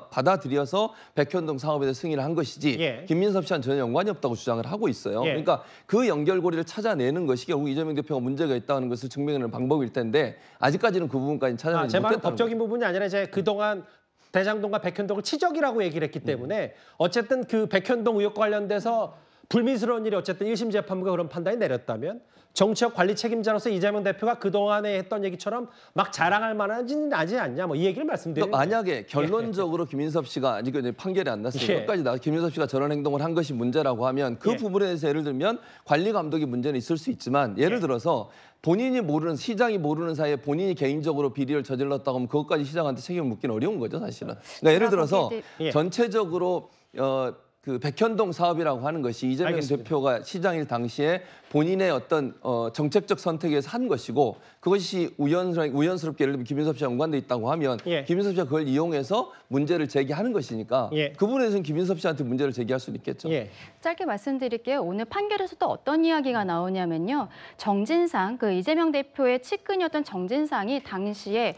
받아들여서 백현동 사업에 대해 승인을 한 것이지 김인섭 씨와는 전혀 연관이 없다고 주장을 하고 있어요. 그러니까 그 연결고리를 찾아내는 것이 결국 이재명 대표가 문제가 있다는 것을 증명하는 방법일 텐데 아직까지는 그 부분까지 찾아내지 제 말은 못했다는 법적인 부분이 아니라 이제 그동안 대장동과 백현동을 치적이라고 얘기를 했기 때문에 어쨌든 그 백현동 의혹과 관련돼서 불미스러운 일이 어쨌든 1심 재판부가 그런 판단이 내렸다면 정치적 관리 책임자로서 이재명 대표가 그동안에 했던 얘기처럼 막 자랑할 만하지는 않냐. 뭐 이 얘기를 말씀드리는 그러니까 만약에 결론적으로 김인섭 씨가 아직 판결이 안 났어요. 예. 끝까지 나와 김인섭 씨가 저런 행동을 한 것이 문제라고 하면 그 부분에 대해서 예를 들면 관리 감독이 문제는 있을 수 있지만 예를 들어서 본인이 모르는 시장이 모르는 사이에 본인이 개인적으로 비리를 저질렀다고 하면 그것까지 시장한테 책임을 묻기는 어려운 거죠, 사실은. 그러니까 예를 들어서 전체적으로 그 백현동 사업이라고 하는 것이 이재명 알겠습니다. 대표가 시장일 당시에 본인의 어떤 정책적 선택에서 한 것이고 그것이 우연스럽게 예를 들면 김인섭 씨와 연관돼 있다고 하면 김인섭 씨가 그걸 이용해서 문제를 제기하는 것이니까 그 부분에서는 김인섭 씨한테 문제를 제기할 수는 있겠죠. 짧게 말씀드릴게요. 오늘 판결에서 또 어떤 이야기가 나오냐면요. 정진상, 그 이재명 대표의 측근이었던 정진상이 당시에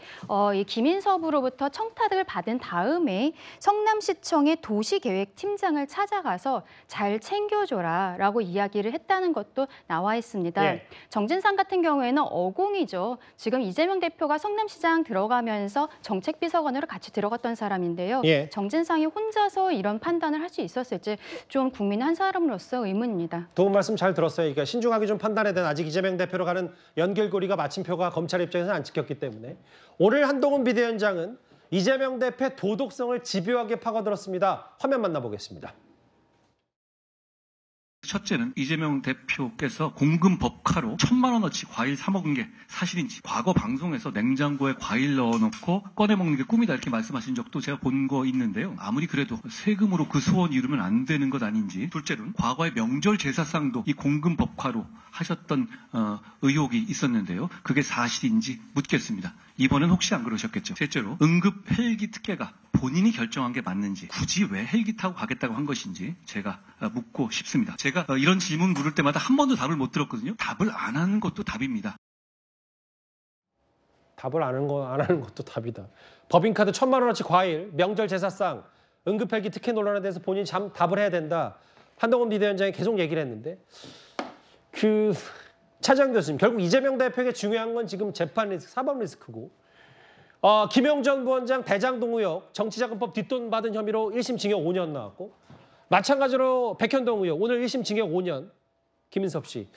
이 김인섭으로부터 청탁을 받은 다음에 성남시청의 도시계획팀장을 찾아가서 잘 챙겨줘라라고 이야기를 했다는 것도 나와 있습니다. 정진상 같은 경우에는 어공이죠. 지금 이재명 대표가 성남시장 들어가면서 정책비서관으로 같이 들어갔던 사람인데요. 정진상이 혼자서 이런 판단을 할 수 있었을지 좀 국민 한 사람으로서 의문입니다. 도움 말씀 잘 들었어요. 그러니까 신중하게 좀 판단해야 되는 아직 이재명 대표로 가는 연결고리가 마침표가 검찰 입장에서는 안 찍혔기 때문에 오늘 한동훈 비대위원장은 이재명 대표의 도덕성을 집요하게 파고들었습니다. 화면 만나보겠습니다. 첫째는 이재명 대표께서 공금 법카로 1,000만 원어치 과일 사 먹은 게 사실인지, 과거 방송에서 냉장고에 과일 넣어놓고 꺼내 먹는 게 꿈이다 이렇게 말씀하신 적도 제가 본 거 있는데요. 아무리 그래도 세금으로 그 소원 이루면 안 되는 것 아닌지. 둘째로는 과거의 명절 제사상도 이 공금 법카로 하셨던 의혹이 있었는데요. 그게 사실인지 묻겠습니다. 이번엔 혹시 안 그러셨겠죠. 셋째로 응급 헬기 특혜가 본인이 결정한 게 맞는지, 굳이 왜 헬기 타고 가겠다고 한 것인지 제가 묻고 싶습니다. 제가 이런 질문 물을 때마다 한 번도 답을 못 들었거든요. 답을 안 하는 것도 답입니다. 답을 안 하는 것도 답이다. 법인카드 1,000만 원어치 과일, 명절 제사상, 응급헬기 특혜 논란에 대해서 본인이 답을 해야 된다. 한동훈 비대위원장이 계속 얘기를 했는데 차장 교수님, 결국 이재명 대표에게 중요한 건 지금 재판 리스크, 사법 리스크고 김용전 부원장 대장동 의혹, 정치자금법 뒷돈 받은 혐의로 1심 징역 5년 나왔고 마찬가지로 백현동 의혹, 오늘 1심 징역 5년 김인섭 씨.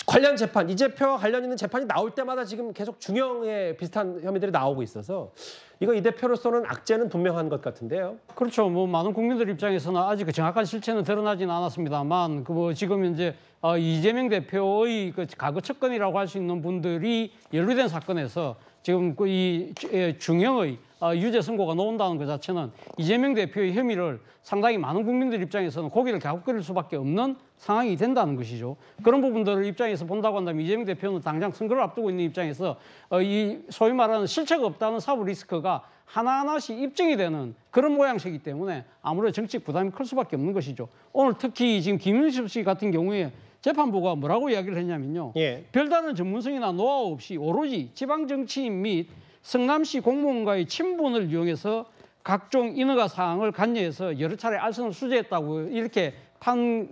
관련 재판, 이 대표와 관련 있는 재판이 나올 때마다 지금 계속 중형의 비슷한 혐의들이 나오고 있어서 이거 이 대표로서는 악재는 분명한 것 같은데요. 그렇죠. 뭐 많은 국민들 입장에서는 아직 정확한 실체는 드러나지는 않았습니다만 지금 이제 이재명 대표의 과거 측근이라고 할 수 있는 분들이 연루된 사건에서 지금 이 중형의 유죄 선고가 나온다는 것 자체는 이재명 대표의 혐의를 상당히 많은 국민들 입장에서는 고개를 갸웃거릴 수밖에 없는 상황이 된다는 것이죠. 그런 부분들을 입장에서 본다고 한다면 이재명 대표는 당장 선거를 앞두고 있는 입장에서 이 소위 말하는 실체가 없다는 사법 리스크가 하나하나씩 입증이 되는 그런 모양새이기 때문에 아무래도 정치적 부담이 클 수밖에 없는 것이죠. 오늘 특히 지금 김인섭 씨 같은 경우에 재판부가 뭐라고 이야기를 했냐면요. 별다른 전문성이나 노하우 없이 오로지 지방정치인 및 성남시 공무원과의 친분을 이용해서 각종 인허가 사항을 관여해서 여러 차례 알선을 수재했다고 이렇게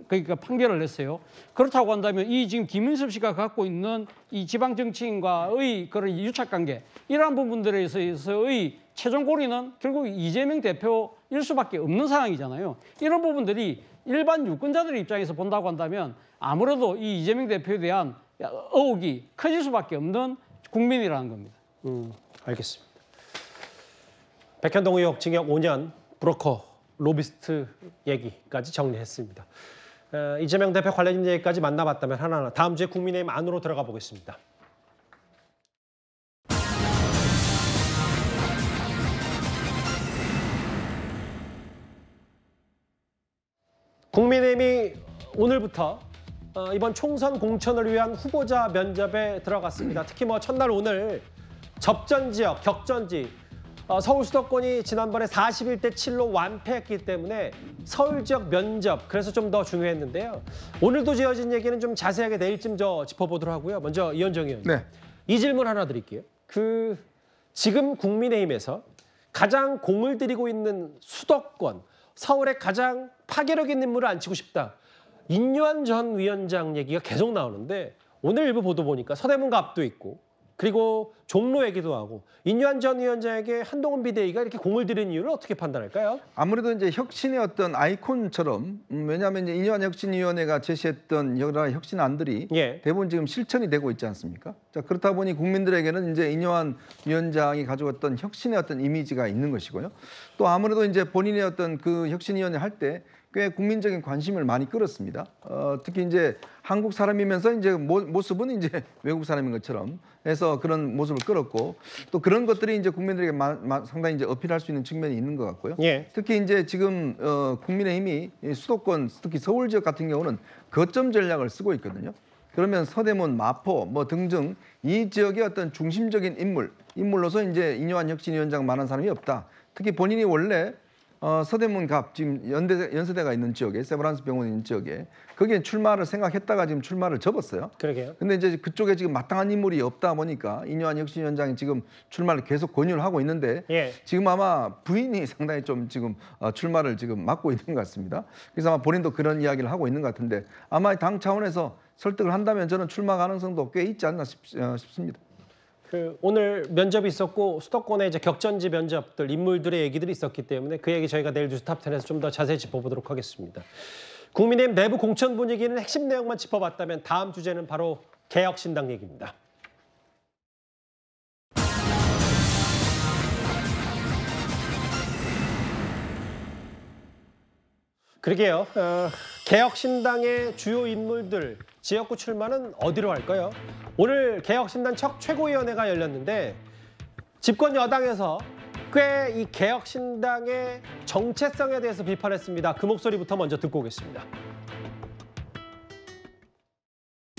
그러니까 판결을 냈어요. 그렇다고 한다면 이 지금 김인섭 씨가 갖고 있는 이 지방정치인과의 그런 유착관계 이러한 부분들에 있어서의 최종 고리는 결국 이재명 대표일 수밖에 없는 상황이잖아요. 이런 부분들이 일반 유권자들 입장에서 본다고 한다면 아무래도 이 이재명 대표에 대한 의혹이 커질 수밖에 없는 국민이라는 겁니다. 알겠습니다. 백현동 의혹 징역 5년, 브로커, 로비스트 얘기까지 정리했습니다. 이재명 대표 관련 얘기까지 만나봤다면 하나하나 다음 주에 국민의힘 안으로 들어가 보겠습니다. 국민의힘이 오늘부터 이번 총선 공천을 위한 후보자 면접에 들어갔습니다. 특히 첫날 오늘 접전 지역, 격전지 서울 수도권이 지난번에 41대 7로 완패했기 때문에 서울 지역 면접, 그래서 좀 더 중요했는데요. 오늘도 지어진 얘기는 좀 자세하게 내일쯤 짚어보도록 하고요. 먼저 이현정 의원님. 네. 이 질문 하나 드릴게요. 지금 국민의힘에서 가장 공을 들이고 있는 수도권, 서울에 가장 파괴력 있는 인물을 앉히고 싶다. 인류한 전 위원장 얘기가 계속 나오는데 오늘 일부 보도 보니까 서대문과 앞도 있고 그리고 종로 얘기도 하고 인유한 전 위원장에게 한동훈 비대위가 이렇게 공을 들인 이유를 어떻게 판단할까요? 아무래도 이제 혁신의 어떤 아이콘처럼 왜냐하면 이제 인유한 혁신위원회가 제시했던 여러 혁신안들이 대부분 지금 실천이 되고 있지 않습니까? 자, 그렇다 보니 국민들에게는 이제 인유한 위원장이 가져왔던 혁신의 어떤 이미지가 있는 것이고요. 또 아무래도 이제 본인의 어떤 그 혁신위원회 할 때 꽤 국민적인 관심을 많이 끌었습니다. 특히 이제 한국 사람이면서 이제 모습은 이제 외국 사람인 것처럼 해서 그런 모습을 끌었고 또 그런 것들이 이제 국민들에게 상당히 이제 어필할 수 있는 측면이 있는 것 같고요. 특히 이제 지금 국민의힘이 수도권 특히 서울 지역 같은 경우는 거점 전략을 쓰고 있거든요. 그러면 서대문, 마포 뭐 등등 이 지역의 어떤 중심적인 인물로서 이제 인유한 혁신위원장만한 사람이 없다. 특히 본인이 원래 서대문 갑 지금 연세대가 있는 지역에 세브란스 병원이 있는 지역에 거기에 출마를 생각했다가 지금 출마를 접었어요. 그러게요. 근데 이제 그쪽에 지금 마땅한 인물이 없다 보니까 인유한 혁신위원장이 지금 출마를 계속 권유를 하고 있는데 지금 아마 부인이 상당히 좀 지금 출마를 지금 막고 있는 것 같습니다. 그래서 아마 본인도 그런 이야기를 하고 있는 것 같은데 아마 당 차원에서 설득을 한다면 저는 출마 가능성도 꽤 있지 않나 싶습니다. 오늘 면접이 있었고 수도권의 이제 격전지 면접들 인물들의 얘기들이 있었기 때문에 그 얘기 저희가 내일 뉴스탑10에서 좀 더 자세히 짚어보도록 하겠습니다. 국민의힘 내부 공천 분위기는 핵심 내용만 짚어봤다면 다음 주제는 바로 개혁신당 얘기입니다. 그러게요. 개혁신당의 주요 인물들 지역구 출마는 어디로 할까요? 오늘 개혁신당 첫 최고위원회가 열렸는데 집권 여당에서 꽤 이 개혁신당의 정체성에 대해서 비판했습니다. 그 목소리부터 먼저 듣고 오겠습니다.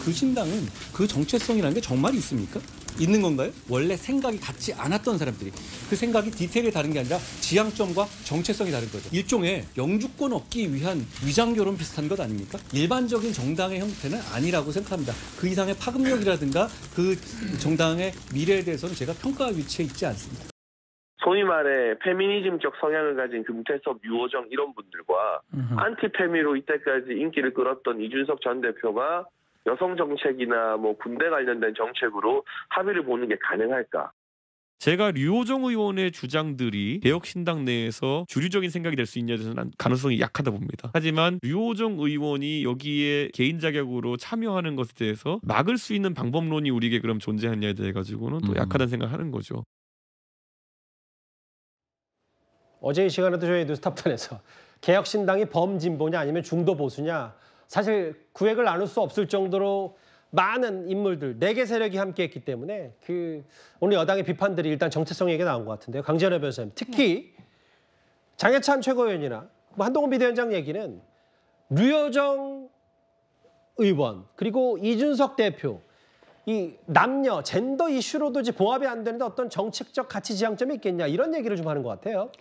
그 신당은 그 정체성이라는 게 정말 있습니까? 있는 건가요? 원래 생각이 같지 않았던 사람들이 그 생각이 디테일이 다른 게 아니라 지향점과 정체성이 다른 거죠. 일종의 영주권 얻기 위한 위장결혼 비슷한 것 아닙니까? 일반적인 정당의 형태는 아니라고 생각합니다. 그 이상의 파급력이라든가 그 정당의 미래에 대해서는 제가 평가 위치에 있지 않습니다. 소위 말해 페미니즘적 성향을 가진 금태섭, 유호정 이런 분들과 안티페미로 이때까지 인기를 끌었던 이준석 전 대표가 여성 정책이나 뭐 군대 관련된 정책으로 합의를 보는 게 가능할까? 제가 류호정 의원의 주장들이 개혁신당 내에서 주류적인 생각이 될 수 있냐에 대해서는 가능성이 약하다 봅니다. 하지만 류호정 의원이 여기에 개인 자격으로 참여하는 것에 대해서 막을 수 있는 방법론이 우리에게 그럼 존재하냐에 대해 가지고는 또 약하다는 생각을 하는 거죠. 어제 이 시간에도 저희 뉴스탑10에서 개혁신당이 범진보냐 아니면 중도 보수냐 사실 구획을 나눌 수 없을 정도로 많은 인물들, 4개 세력이 함께했기 때문에 오늘 여당의 비판들이 일단 정체성 얘기가 나온 것 같은데요. 강지연 변호사님, 특히 장해찬 최고위원이나 한동훈 비대위원장 얘기는 류호정 의원 그리고 이준석 대표 이 남녀, 젠더 이슈로도 이제 봉합이 안 되는데 어떤 정책적 가치 지향점이 있겠냐 이런 얘기를 좀 하는 것 같아요.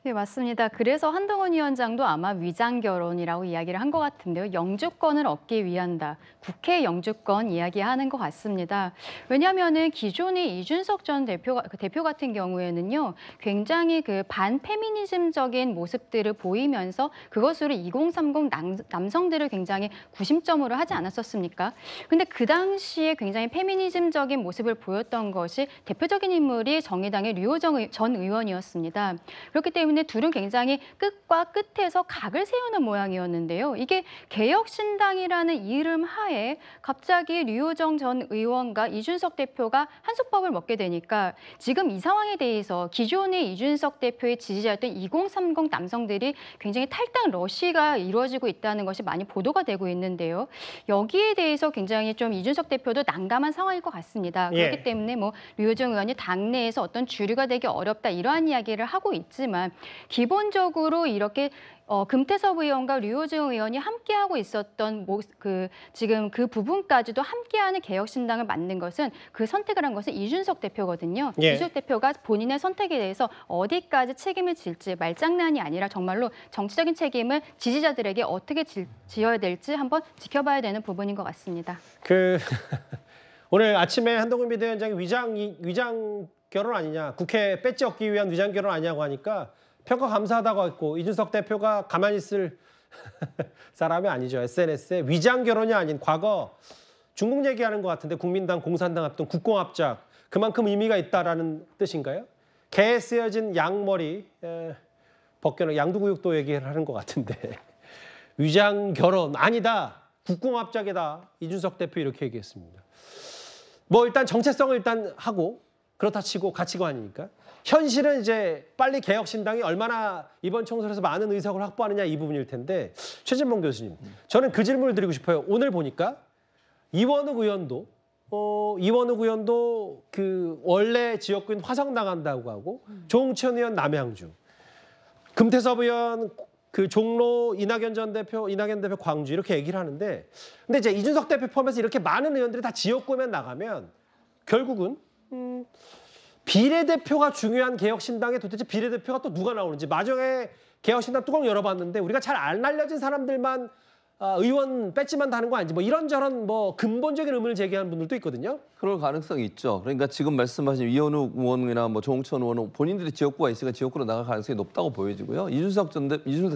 네, 맞습니다. 그래서 한동훈 위원장도 아마 위장 결혼이라고 이야기를 한 것 같은데요. 영주권을 얻기 위한다. 국회 영주권 이야기하는 것 같습니다. 왜냐하면은 기존의 이준석 전 대표 같은 경우에는요, 굉장히 그 반페미니즘적인 모습들을 보이면서 그것으로 2030 남성들을 굉장히 구심점으로 하지 않았었습니까? 근데 그 당시에 굉장히 페미니즘적인 모습을 보였던 것이 대표적인 인물이 정의당의 류호정 전 의원이었습니다. 그렇기 때문에 둘은 굉장히 끝과 끝에서 각을 세우는 모양이었는데요. 이게 개혁신당이라는 이름 하에 갑자기 류호정 전 의원과 이준석 대표가 한솥밥을 먹게 되니까 지금 이 상황에 대해서 기존의 이준석 대표의 지지자였던 2030 남성들이 굉장히 탈당 러시가 이루어지고 있다는 것이 많이 보도가 되고 있는데요. 여기에 대해서 굉장히 좀 이준석 대표도 난감한 상황일 것 같습니다. 그렇기 때문에 뭐 류호정 의원이 당내에서 어떤 주류가 되기 어렵다 이러한 이야기를 하고 있지만 기본적으로 이렇게 금태섭 의원과 류호정 의원이 함께하고 있었던 지금 그 부분까지도 함께하는 개혁신당을 만든 것은 그 선택을 한 것은 이준석 대표거든요. 이준석 대표가 본인의 선택에 대해서 어디까지 책임을 질지 말장난이 아니라 정말로 정치적인 책임을 지지자들에게 어떻게 지어야 될지 한번 지켜봐야 되는 부분인 것 같습니다. 오늘 아침에 한동훈 비대위원장이 위장 결혼 아니냐, 국회 배지 얻기 위한 위장 결혼 아니냐고 하니까 평가 감사하다고 했고 이준석 대표가 가만히 있을 사람이 아니죠. SNS에 위장 결혼이 아닌 과거 중국 얘기하는 것 같은데 국민당, 공산당 합동 국공합작 그만큼 의미가 있다라는 뜻인가요? 개에 쓰여진 양머리 벗겨놓은 양두구육도 얘기를 하는 것 같은데 위장 결혼 아니다. 국궁합작이다. 이준석 대표 이렇게 얘기했습니다. 뭐 일단 정체성을 일단 하고 그렇다 치고 가치관이니까 현실은 이제 빨리 개혁신당이 얼마나 이번 총선에서 많은 의석을 확보하느냐 이 부분일 텐데 최진봉 교수님 저는 그 질문을 드리고 싶어요. 오늘 보니까 이원욱 의원도 그 원래 지역구인 화성 나간다고 하고 조홍천 의원 남양주 금태섭 의원 그 종로 이낙연 대표 광주 이렇게 얘기를 하는데 근데 이제 이준석 대표 포함해서 이렇게 많은 의원들이 다 지역구면 나가면 결국은 비례대표가 중요한 개혁신당에 도대체 비례대표가 또 누가 나오는지 마지막에 개혁신당 뚜껑 열어봤는데 우리가 잘 안 알려진 사람들만 의원 배지만 다는 거 아닌지 뭐 이런저런 뭐 근본적인 의문을 제기하는 분들도 있거든요. 그럴 가능성이 있죠. 그러니까 지금 말씀하신 이현욱 의원이나 뭐 조홍천 의원은 본인들이 지역구가 있으니까 지역구로 나갈 가능성이 높다고 보여지고요. 이준석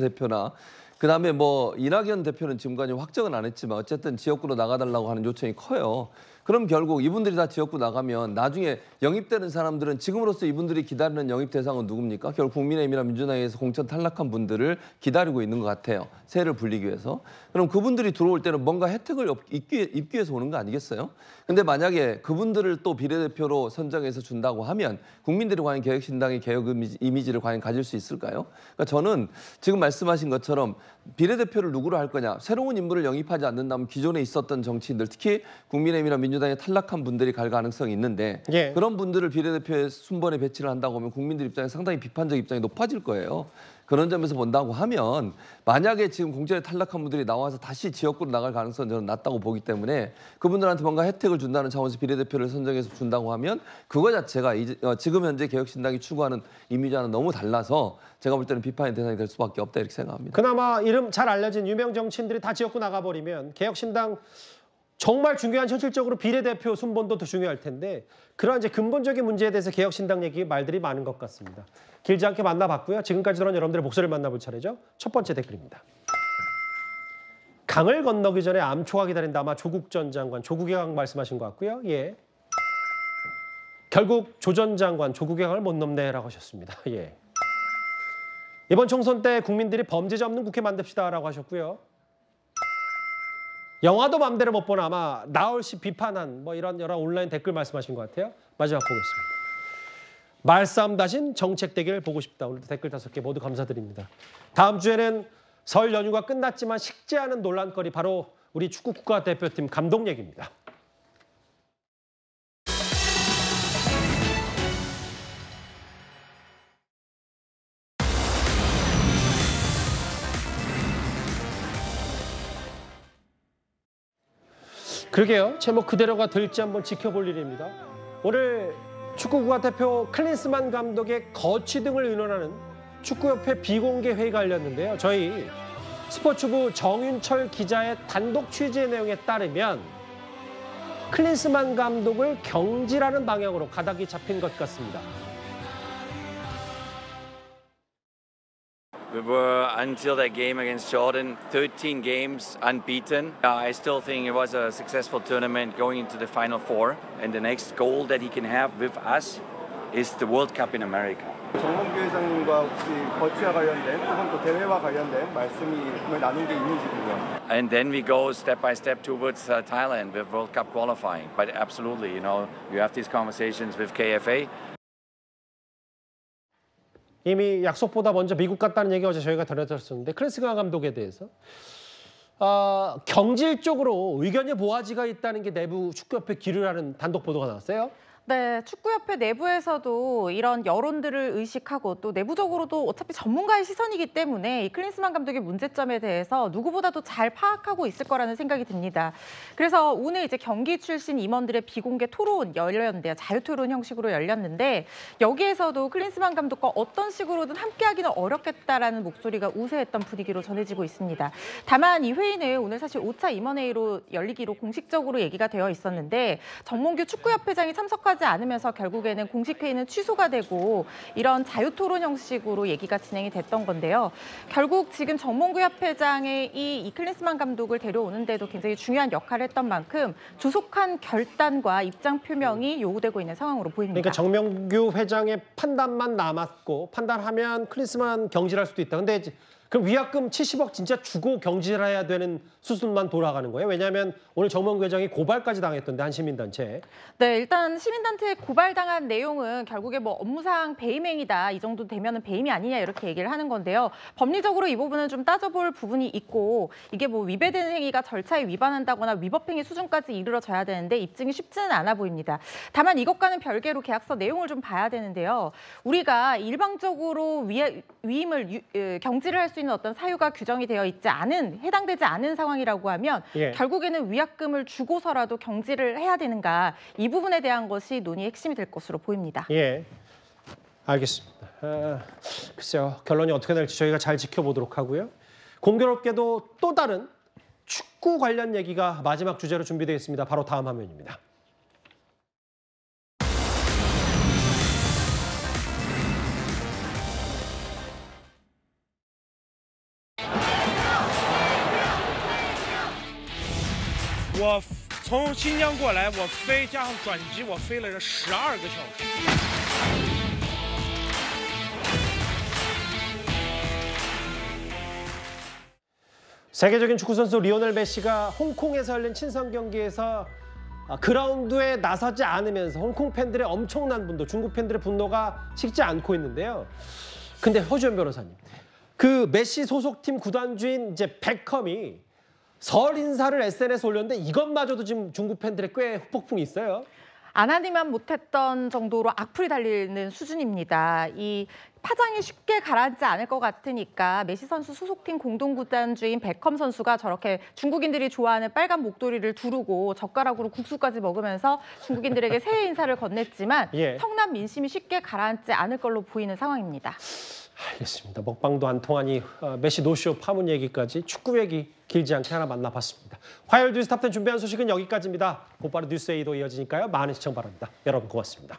대표나 그다음에 뭐 이낙연 대표는 지금까지 확정은 안 했지만 어쨌든 지역구로 나가달라고 하는 요청이 커요. 그럼 결국 이분들이 다 지역구 나가면 나중에 영입되는 사람들은 지금으로서 이분들이 기다리는 영입 대상은 누굽니까? 결국 국민의힘이나 민주당에서 공천 탈락한 분들을 기다리고 있는 것 같아요. 세를 불리기 위해서. 그럼 그분들이 들어올 때는 뭔가 혜택을 입기 위해서 오는 거 아니겠어요? 근데 만약에 그분들을 또 비례대표로 선정해서 준다고 하면 국민들이 과연 개혁신당의 개혁 이미지를 과연 가질 수 있을까요? 그러니까 저는 지금 말씀하신 것처럼 비례대표를 누구로 할 거냐. 새로운 인물을 영입하지 않는다면 기존에 있었던 정치인들 특히 국민의힘이나 민주당에 탈락한 분들이 갈 가능성이 있는데 예. 그런 분들을 비례대표에 순번에 배치를 한다고 하면 국민들 입장에 상당히 비판적 입장이 높아질 거예요. 그런 점에서 본다고 하면 만약에 지금 공천에 탈락한 분들이 나와서 다시 지역구로 나갈 가능성은 저는 낮다고 보기 때문에 그분들한테 뭔가 혜택을 준다는 차원에서 비례대표를 선정해서 준다고 하면 그거 자체가 지금 현재 개혁신당이 추구하는 이미지와는 너무 달라서 제가 볼 때는 비판의 대상이 될 수밖에 없다 이렇게 생각합니다. 그나마 이름 잘 알려진 유명 정치인들이 다 지역구 나가버리면 개혁신당 정말 중요한 현실적으로 비례대표 순번도 더 중요할 텐데 그런 이제 근본적인 문제에 대해서 개혁신당 얘기 말들이 많은 것 같습니다. 길지 않게 만나봤고요. 지금까지 들어온 여러분들의 목소리를 만나볼 차례죠. 첫 번째 댓글입니다. 강을 건너기 전에 암초가 기다린다. 아마 조국 전 장관, 조국의 강 말씀하신 것 같고요. 예. 결국 조 전 장관, 조국의 강을 못 넘네라고 하셨습니다. 예. 이번 총선 때 국민들이 범죄자 없는 국회 만듭시다라고 하셨고요. 영화도 맘대로 못 보나 아마 나올 시 비판한 뭐 이런 여러 온라인 댓글 말씀하신 것 같아요. 마지막 보겠습니다. 말싸움 다신 정책 대결 보고 싶다. 오늘도 댓글 5개 모두 감사드립니다. 다음 주에는 설 연휴가 끝났지만 식지 않은 논란거리 바로 우리 축구 국가대표팀 감독 얘기입니다. 그러게요. 제목 그대로가 될지 한번 지켜볼 일입니다. 오늘 축구국가대표 클린스만 감독의 거취 등을 의논하는 축구협회 비공개 회의가 열렸는데요. 저희 스포츠부 정윤철 기자의 단독 취재 내용에 따르면 클린스만 감독을 경질하는 방향으로 가닥이 잡힌 것 같습니다. We were, until that game against Jordan, 13 games unbeaten. I still think it was a successful tournament going into the Final Four. And the next goal that he can have with us is the World Cup in America. 정몽규 회장님과 혹시 거취와 관련된 혹은 또 대회와 관련된 말씀을 나눈 게 있는지군요. And then we go step by step towards Thailand with World Cup qualifying. But absolutely, you know, you have these conversations with KFA. 이미 약속보다 먼저 미국 갔다는 얘기 어제 저희가 전해드렸었는데 클린스만 감독에 대해서 경질 쪽으로 의견의 모아지가 있다는 게 내부 축구협회 기류라는 단독 보도가 나왔어요. 네, 축구협회 내부에서도 이런 여론들을 의식하고 또 내부적으로도 어차피 전문가의 시선이기 때문에 이 클린스만 감독의 문제점에 대해서 누구보다도 잘 파악하고 있을 거라는 생각이 듭니다. 그래서 오늘 이제 경기 출신 임원들의 비공개 토론 열렸는데요. 자유토론 형식으로 열렸는데 여기에서도 클린스만 감독과 어떤 식으로든 함께하기는 어렵겠다라는 목소리가 우세했던 분위기로 전해지고 있습니다. 다만 이 회의는 오늘 사실 5차 임원회의로 열리기로 공식적으로 얘기가 되어 있었는데 정몽규 축구협회장이 참석하지 수용하지 않으면서 결국에는 공식 회의는 취소가 되고 이런 자유토론 형식으로 얘기가 진행이 됐던 건데요. 결국 지금 정몽규 협회장의 이 클린스만 감독을 데려오는데도 굉장히 중요한 역할을 했던 만큼 조속한 결단과 입장 표명이 요구되고 있는 상황으로 보입니다. 그러니까 정몽규 회장의 판단만 남았고 판단하면 클린스만 경질할 수도 있다. 근데 그럼 위약금 70억 진짜 주고 경질해야 되는 수순만 돌아가는 거예요? 왜냐하면 오늘 정몽규 회장이 고발까지 당했던데 한 시민단체. 네, 일단 시민단체에 고발당한 내용은 결국에 뭐 업무상 배임행위다 이 정도 되면은 배임이 아니냐 이렇게 얘기를 하는 건데요. 법리적으로 이 부분은 좀 따져볼 부분이 있고 이게 뭐 위배되는 행위가 절차에 위반한다거나 위법행위 수준까지 이르러져야 되는데 입증이 쉽지는 않아 보입니다. 다만 이것과는 별개로 계약서 내용을 좀 봐야 되는데요. 우리가 일방적으로 위임을 경질을 할 수 있는 어떤 사유가 규정이 되어 있지 않은 해당되지 않은 상황이라고 하면 결국에는 위약금을 주고서라도 경질을 해야 되는가 이 부분에 대한 것이 논의의 핵심이 될 것으로 보입니다. 예, 알겠습니다. 글쎄요, 결론이 어떻게 될지 저희가 잘 지켜보도록 하고요. 공교롭게도 또 다른 축구 관련 얘기가 마지막 주제로 준비되어 있습니다. 바로 다음 화면입니다.我从新疆过来，我飞加上转机，我飞了这12个小时。 세계적인 축구 선수 리오넬 메시가 홍콩에서 열린 친선 경기에서 그라운드에 나서지 않으면서 홍콩 팬들의 엄청난 분노, 중국 팬들의 분노가 식지 않고 있는데요. 근데 허주연 변호사님, 그 메시 소속팀 구단주인 이제 베컴이 설 인사를 SNS에 올렸는데 이것마저도 지금 중국 팬들의 꽤 후폭풍이 있어요. 안 하니만 못했던 정도로 악플이 달리는 수준입니다. 이 파장이 쉽게 가라앉지 않을 것 같으니까 메시 선수 소속팀 공동구단주인 베컴 선수가 저렇게 중국인들이 좋아하는 빨간 목도리를 두르고 젓가락으로 국수까지 먹으면서 중국인들에게 새해 인사를 건넸지만 성남 민심이 쉽게 가라앉지 않을 걸로 보이는 상황입니다. 알겠습니다. 먹방도 안 통하니 메시 노쇼 파문 얘기까지 축구 얘기 길지 않게 하나 만나봤습니다. 화요일 뉴스 탑10 준비한 소식은 여기까지입니다. 곧바로 뉴스 A도 이어지니까요. 많은 시청 바랍니다. 여러분 고맙습니다.